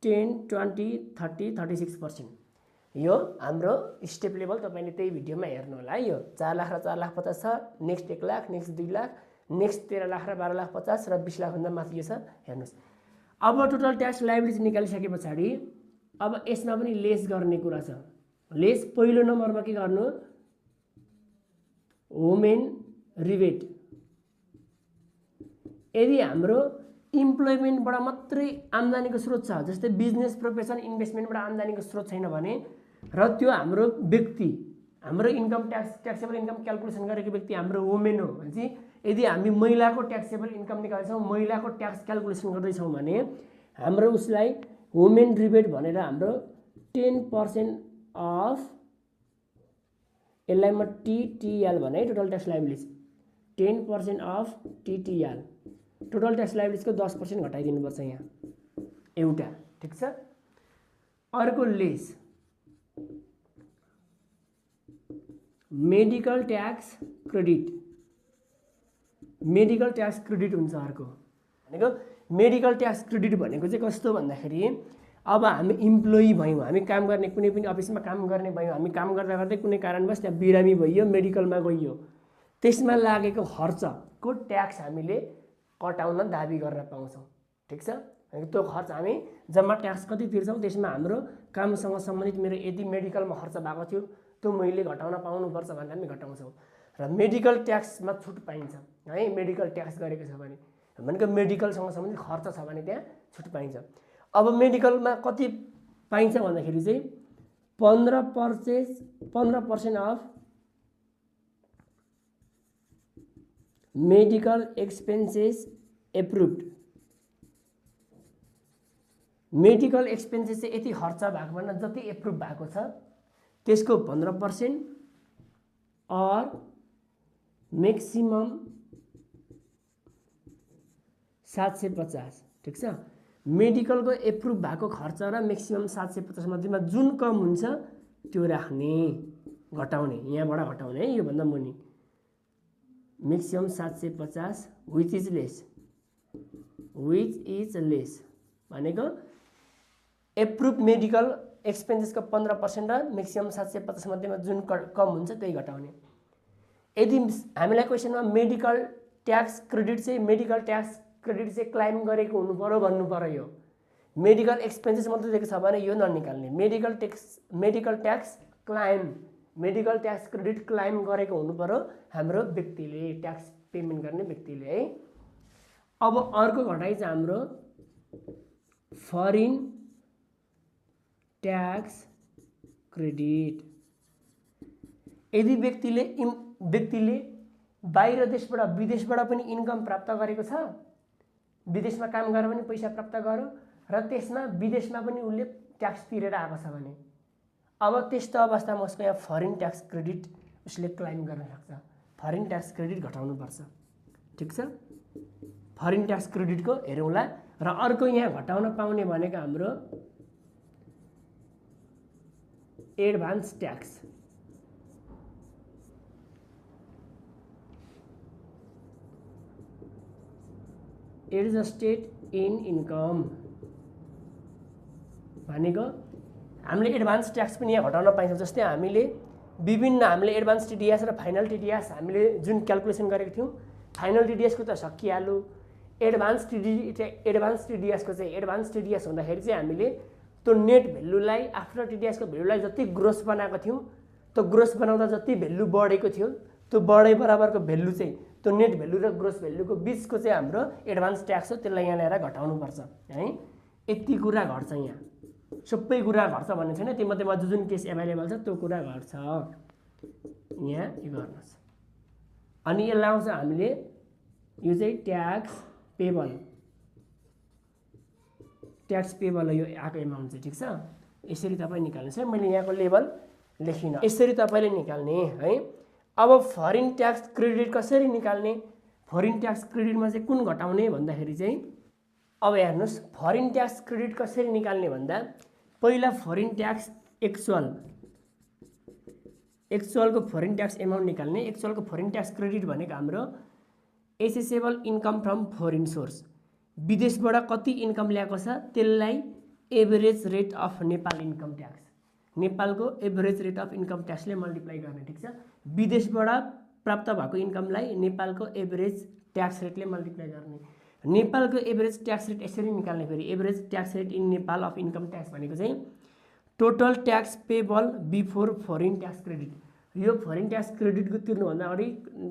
10, 20, 30, 36% यो हाम्रो स्टेप लेभल तपाईँले त्यही भिडियोमा हेर्नु होला है। यो 4 लाख र 4,50,000 छ, next 1 lakh, next 2 lakh, next 13 lakh र 12,50,000 र 20 लाखभन्दा माथि यो छ। हेर्नुहोस् अब टोटल ट्याक्स लाइबिलिटी निकालिसके पछाडि अब यसमा पनि लेस गर्ने कुरा छ। लेस पहिलो नम्बरमा के गर्नु? Women rebate. यदि हाम्रो इम्प्लोइमेन्टबाट मात्रै आम्दानीको स्रोत छ, जस्तै बिजनेस प्रोफेसन इन्भेस्टमेन्टबाट आम्दानीको स्रोत छैन भने र त्यो हाम्रो व्यक्ति हाम्रो इन्कम ट्याक्सेबल इन्कम क्यालकुलेसन गरेको व्यक्ति हाम्रो वुमेन हो भने चाहिँ यदि हामी महिलाको ट्याक्सेबल इन्कम निकाल्छौँ, महिलाको ट्याक्स क्यालकुलेसन गर्दैछौँ भने हाम्रो उसलाई वुमेन रिबेट भनेर हाम्रो 10% अफ, यसलाई म टिटिएल भने total tax liability 10% of T T L total tax लाइबिलिटीको 10% घटाइदिनुपर्छ यहाँ एउटा। ठिक छ। अर्को less medical tax credit. Medical tax credit हुन्छ अर्को भनेको। मेडिकल ट्याक्स क्रेडिट भनेको चाहिँ कस्तो भन्दाखेरि अब हामी इम्प्लोइ भयौँ, हामी काम गर्ने कुनै पनि अफिसमा काम गर्ने भयौँ, हामी काम गर्दा गर्दै कुनै कारणवश त्यहाँ बिरामी भइयो, मेडिकलमा गइयो, त्यसमा लागेको खर्चको ट्याक्स हामीले कटाउन दाबी गरेर पाउँछौँ। ठिक छ। त्यो खर्च हामी जम्मा ट्याक्स कति तिर्छौँ त्यसमा हाम्रो कामसँग सम्बन्धित मेरो यदि मेडिकलमा खर्च भएको थियो त्यो मैले घटाउन पाउनुपर्छ भनेर हामी घटाउँछौँ। र मेडिकल ट्याक्समा छुट पाइन्छ है। मेडिकल ट्याक्स गरेको छ भने भनेको मेडिकलसँग सम्बन्धित खर्च छ भने त्यहाँ छुट पाइन्छ। अब मेडिकलमा कति पाइन्छ भन्दाखेरि चाहिँ 15% of medical expenses approved. Medical expenses चाहिँ यति खर्च भएको भन्दा जति एप्रुभ भएको छ त्यसको 15% और मैक्सिमम 750। ठिक छ। मेडिकलको एप्रुभ भएको खर्च र मैक्सिमम 750 मध्येमा जुन कम हुन्छ त्यो राख्ने, घटाउने, यहाँबाट घटाउने है, यो भन्दा मुनि मैक्सिमम 750 विच इज लेस भनेको एप्रुभ मेडिकल एक्सपेन्सेसको 15% र मैक्सिमम 750 मध्येमा जुन कम हुन्छ त्यही घटाउने। यदि हामीलाई क्वेसनमा मेडिकल ट्याक्स क्रेडिट चाहिँ क्लाइम गरेको हुनु पर्यो भन्नु पर्यो। यो मेडिकल एक्सपेन्सेस मात्र दिएको छ भने यो ननिकाल्ने। मेडिकल ट्याक्स क्रेडिट क्लाइम गरेको हुनु पर्यो हाम्रो व्यक्तिले, ट्याक्स पेमेन्ट गर्ने व्यक्तिले है। अब अर्को घटाइ चाहिँ हाम्रो फरेन ट्याक्स क्रेडिट। यदि व्यक्तिले बाहिर देशबाट विदेशबाट पनि इन्कम प्राप्त गरेको छ, विदेशमा काम गरेर पनि पैसा प्राप्त गर्यो र त्यसमा विदेशमा पनि उसले ट्याक्स तिरेर आएको छ भने अब त्यस्तो अवस्थामा उसको यहाँ फरेन ट्याक्स क्रेडिट उसले क्लाइम गर्न सक्छ। फरेन ट्याक्स क्रेडिट घटाउनु पर्छ। ठिक छ। फरेन ट्याक्स क्रेडिटको हेरौँला। र अर्को यहाँ घटाउन पाउने भनेको हाम्रो advance tax. Adjusted in income भनेको हामीले एडभान्स ट्याक्स पनि यहाँ घटाउन पाइन्छ। जस्तै हामीले एडभान्स टिडिएस र फाइनल टिडिएस हामीले जुन क्याल्कुलेसन गरेको थियौँ, फाइनल टिडिएसको त सकिहाल्यो। एडभान्स टिडिएसको चाहिँ एडभान्स टिडिएस हुँदाखेरि चाहिँ हामीले त्यो नेट भ्यालुलाई आफ्टर टिडिएसको भ्यालुलाई जति ग्रोस बनाएको थियौँ, त्यो ग्रोस बनाउँदा जति भ्यालु बढेको थियो त्यो बढे बराबरको भ्यालु चाहिँ त्यो नेट भ्यालु र ग्रोस भ्यालुको बिचको चाहिँ हाम्रो एडभान्स ट्याक्स हो। त्यसलाई यहाँ ल्याएर घटाउनुपर्छ है। यति कुरा घट्छ। यहाँ सबै कुरा घट्छ भन्ने छैन, तीमध्येमा जुन केस एभाइलेबल छ त्यो कुरा घट्छ। यहाँ यो गर्नुहोस्। अनि यसलाई आउँछ हामीले यो चाहिँ ट्याक्स पेबल यो आएको एमाउन्ट चाहिँ। ठिक छ। यसरी तपाईँ निकाल्नुहोस् है। मैले यहाँको लेभल लेखिनँ, यसरी तपाईँले निकाल्ने है। अब फरेन ट्याक्स क्रेडिट कसरी निकाल्ने? फरेन ट्याक्स क्रेडिटमा चाहिँ कुन घटाउने भन्दाखेरि चाहिँ अब हेर्नुहोस्, फरेन ट्याक्स क्रेडिट कसरी निकाल्ने भन्दा पहिला फरेन ट्याक्स एक्चुअलको फरेन ट्याक्स एमाउन्ट निकाल्ने। एक्चुअलको फरेन ट्याक्स क्रेडिट भनेको हाम्रो assessable income from foreign source, विदेशबाट कति इन्कम ल्याएको छ त्यसलाई average rate of Nepal income tax, नेपालको एभरेज रेट अफ इन्कम ट्याक्सले मल्टिप्लाई गर्ने। ठिक छ। विदेशबाट प्राप्त भएको इन्कमलाई नेपालको एभरेज ट्याक्स रेटले मल्टिप्लाई गर्ने। नेपालको एभरेज ट्याक्स रेट यसरी निकाल्ने। फेरि average tax rate in Nepal of income tax भनेको चाहिँ total tax payable before foreign tax credit. यो फरेन ट्याक्स क्रेडिटको तिर्नुभन्दा अगाडि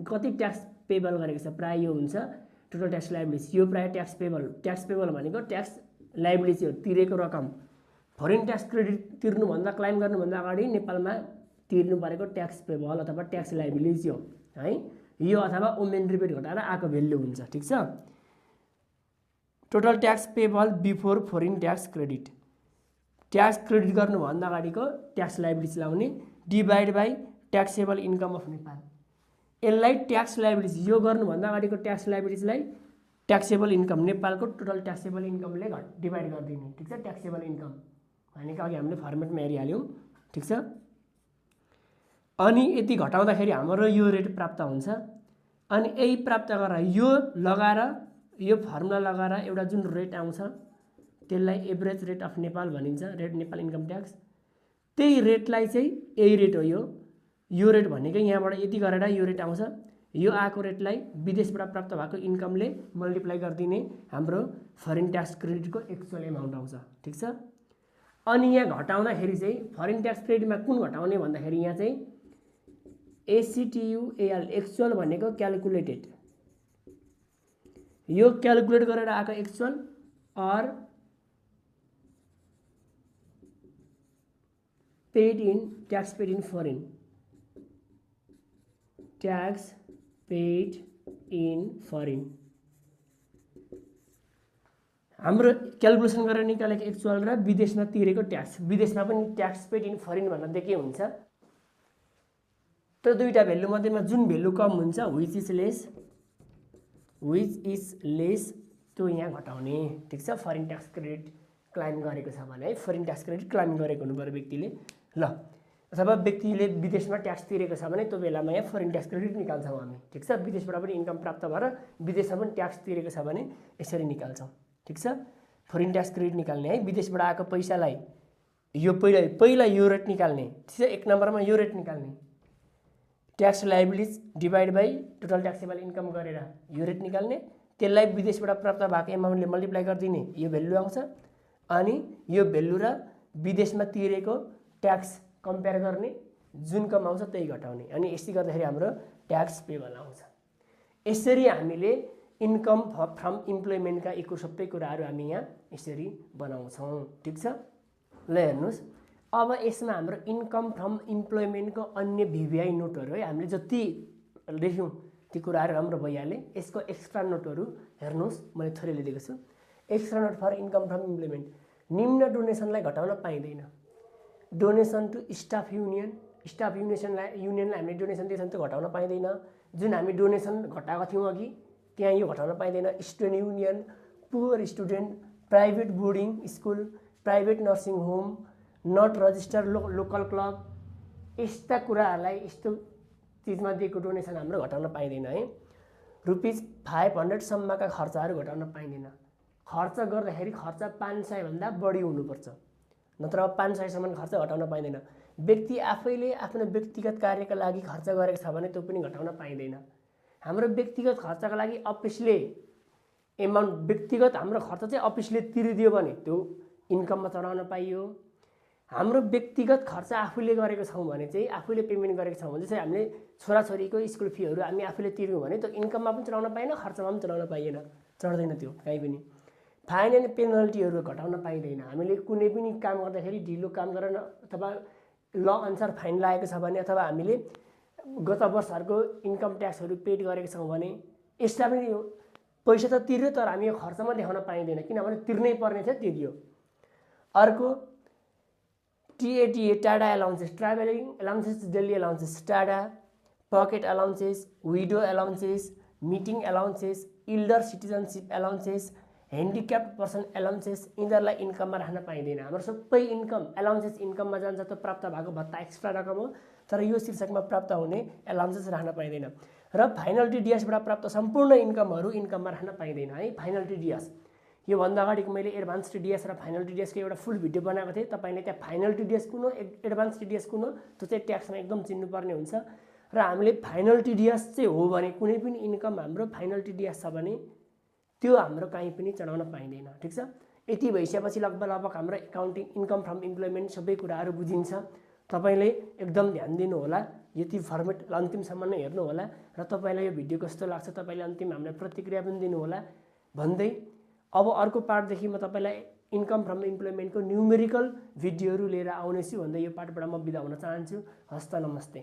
कति ट्याक्स पेबल गरेको छ प्रायः यो हुन्छ टोटल ट्याक्स लाइबिलिटी। यो प्रायः ट्याक्स पेबल भनेको ट्याक्स लाइबिलिटी हो, तिरेको रकम। फरेन ट्याक्स क्रेडिट तिर्नुभन्दा क्लाइम गर्नुभन्दा अगाडि नेपालमा तिर्नु परेको ट्याक्स पेबल अथवा ट्याक्स लाइबिलिटी हो है। यो अथवा ओमेन रिबेट घटाएर आएको भेल्यु हुन्छ। ठिक छ। Total tax payable before foreign tax credit, tax credit गर्नुभन्दा अगाडिको ट्याक्स लाइबिलिटी लाउने divide by taxable income of Nepal. यसलाई ट्याक्स लाइबिलिटी यो गर्नुभन्दा अगाडिको ट्याक्स लाइबिलिटीलाई ट्याक्सेबल इन्कम नेपालको टोटल ट्याक्सेबल इन्कमले डिभाइड गरिदिने। ठिक छ। ट्याक्सेबल इन्कम भनेको अघि हामीले फर्मेटमा हेरिहाल्यौँ। ठिक छ। अनि यति घटाउँदाखेरि हाम्रो यो रेट प्राप्त हुन्छ। अनि यही प्राप्त गरेर यो फर्मुला लगाएर एउटा जुन रेट आउँछ त्यसलाई एभरेज रेट अफ नेपाल भनिन्छ, रेट नेपाल इन्कम ट्याक्स। त्यही रेटलाई चाहिँ यही रेट हो यो रेट भनेको यहाँबाट यति गरेर यो रेट आउँछ। यो आएको रेटलाई विदेशबाट प्राप्त भएको इन्कमले मल्टिप्लाई गरिदिने हाम्रो फरेन ट्याक्स क्रेडिटको एक्चुअल एमाउन्ट आउँछ। ठिक छ। अनि यहाँ घटाउँदाखेरि चाहिँ फरेन ट्याक्स क्रेडिटमा कुन घटाउने भन्दाखेरि यहाँ चाहिँ ACTUAL एक्चुअल भनेको क्यालकुलेटेड, यो क्यालकुलेट गरेर आएको एक्चुअल और paid in tax paid in foreign, tax paid in foreign. हाम्रो क्यालकुलेसन गरेर निकालेको एक्चुअल र विदेशमा तिरेको ट्याक्स, विदेशमा पनि ट्याक्स पेड इन फरेन भन्दा के हुन्छ त दुईटा भ्यालु मध्येमा जुन भ्यालु कम हुन्छ व्हिच इज लेस त्यो यहाँ घटाउने। ठीक छ, फरेन ट्याक्स क्रेडिट क्लाइम गरेको छ भने है, फरेन ट्याक्स क्रेडिट क्लाइम गरेको हुनु पर्यो व्यक्तिले। ल अथवा व्यक्तिले विदेशमा ट्याक्स तिरेको छ भने त्यो बेलामा यहाँ फरेन ट्याक्स क्रेडिट निकाल्छौँ हामी। ठिक छ, विदेशबाट पनि इन्कम प्राप्त भएर विदेशमा पनि ट्याक्स तिरेको छ भने यसरी निकाल्छौँ। ठिक छ, फरेन ट्याक्स क्रेडिट निकाल्ने है, विदेशबाट आएको पैसालाई यो पहिला यो रेट निकाल्ने। ठिक छ, 1 नम्बरमा यो रेट निकाल्ने, tax liabilities divide by total taxable income गरेर यो रेट निकाल्ने, त्यसलाई विदेशबाट प्राप्त भएको एमाउन्टले मल्टिप्लाई गरिदिने, यो भ्यालु आउँछ। अनि यो भ्यालु र विदेशमा तिरेको ट्याक्स कम्पेयर गर्ने, जुन कम आउँछ त्यही घटाउने, अनि यसरी गर्दाखेरि हाम्रो ट्याक्स पेबल आउँछ। यसरी हामीले इन्कम फ्रम इम्प्लोइमेन्टका सबै कुराहरू हामी यहाँ यसरी बनाउँछौँ। ठिक छ, ल हेर्नुहोस्, अब यसमा हाम्रो इन्कम फ्रम इम्प्लोइमेन्टको अन्य भिभिआई नोटहरू है, हामीले जति लेख्यौँ ती कुराहरू राम्रो भइहाले। यसको एक्स्ट्रा नोटहरू हेर्नुहोस्, मैले थोरै लेखेको छु। Extra note for income from employment, निम्न डोनेसनलाई घटाउन पाइँदैन। Donation to staff union, staff युनियनलाई हामीले डोनेसन दिएछौँ त्यो घटाउन पाइँदैन। जुन हामी डोनेसन घटाएको थियौँ अघि त्यहाँ यो घटाउन पाइँदैन। Student union, poor student, private boarding school, private nursing home, not register local club, यस्ता कुराहरूलाई यस्तो चिजमा दिएको डोनेसन हाम्रो घटाउन पाइँदैन है। ₹500 सम्मका खर्चहरू घटाउन पाइँदैन। खर्च गर्दाखेरि खर्च 500 भन्दा बढी हुनुपर्छ, नत्र 500 सम्म खर्च घटाउन पाइँदैन। व्यक्ति आफैले आफ्नो व्यक्तिगत कार्यका लागि खर्च गरेको छ भने त्यो पनि घटाउन पाइँदैन। हाम्रो व्यक्तिगत खर्चका लागि अफिसले एमाउन्ट, व्यक्तिगत हाम्रो खर्च चाहिँ अफिसले तिरिदियो भने त्यो इन्कममा चढाउन पाइयो। हाम्रो व्यक्तिगत खर्च आफूले गरेको छौँ भने चाहिँ, आफूले पेमेन्ट गरेको छौँ भने चाहिँ हामीले छोराछोरीको स्कुल फीहरू हामी आफूले तिर्यौँ भने त्यो इन्कममा पनि चढाउन पाएन, खर्चमा पनि चढाउन पाइएन, चढ्दैन त्यो कहीँ पनि। फाइन एन्ड पेनल्टीहरू घटाउन पाइँदैन। हामीले कुनै पनि काम गर्दाखेरि ढिलो काम गरेर अथवा ल अनुसार फाइन लागेको छ भने, अथवा हामीले गत वर्षहरूको इन्कम ट्याक्सहरू पेड गरेको छौँ भने यसलाई पनि पैसा त तिर्यो तर हामी यो खर्चमा देखाउन पाइँदैन, किनभने तिर्नै पर्ने छ तिर्यो। अर्को TATA, टाडा एलाउन्सेस, travelling एलाउन्सेस, daily allowances, TADA, pocket allowances, widow allowances, meeting allowances, elder citizenship allowances, handicapped person allowances, यिनीहरूलाई इन्कममा राख्न पाइँदैन। हाम्रो सबै इन्कम एलाउन्सेस इन्कममा जान्छ, त्यो प्राप्त भएको भत्ता एक्स्ट्रा रकम हो, तर यो शीर्षकमा प्राप्त हुने एलाउन्सेस राख्न पाइँदैन। र फाइनल TDS-बाट प्राप्त सम्पूर्ण इन्कमहरू इन्कममा राख्न पाइँदैन है। फाइनल TDS, योभन्दा अगाडि मैले एडभान्स TDS र फाइनल TDS को एउटा फुल भिडियो बनाएको थिएँ। तपाईँले त्यहाँ फाइनल TDS कुन हो, एडभान्स TDS कुन हो, त्यो चाहिँ ट्याक्समा एकदम चिन्नुपर्ने हुन्छ। र हामीले फाइनल TDS चाहिँ हो भने कुनै पनि इन्कम हाम्रो फाइनल TDS छ भने त्यो हाम्रो कहीँ पनि चढाउन पाइँदैन। ठिक छ, यति भइसकेपछि लगभग हाम्रो एकाउन्टिङ इन्कम फ्रम इम्प्लोइमेन्ट सबै कुराहरू बुझिन्छ। तपाईँले एकदम ध्यान दिनु होला, यति फर्मेट अन्तिमसम्म नै हेर्नु होला र तपाईँलाई यो भिडियो कस्तो लाग्छ तपाईँले अन्तिम हामीलाई प्रतिक्रिया पनि दिनु होला भन्दै अब अर्को पार्टदेखि म तपाईँलाई इन्कम फ्रम इम्प्लोइमेन्टको न्युमेरिकल भिडियोहरू लिएर आउनेछु भन्दै यो पार्टबाट म बिदा हुन चाहन्छु। हस्त नमस्ते।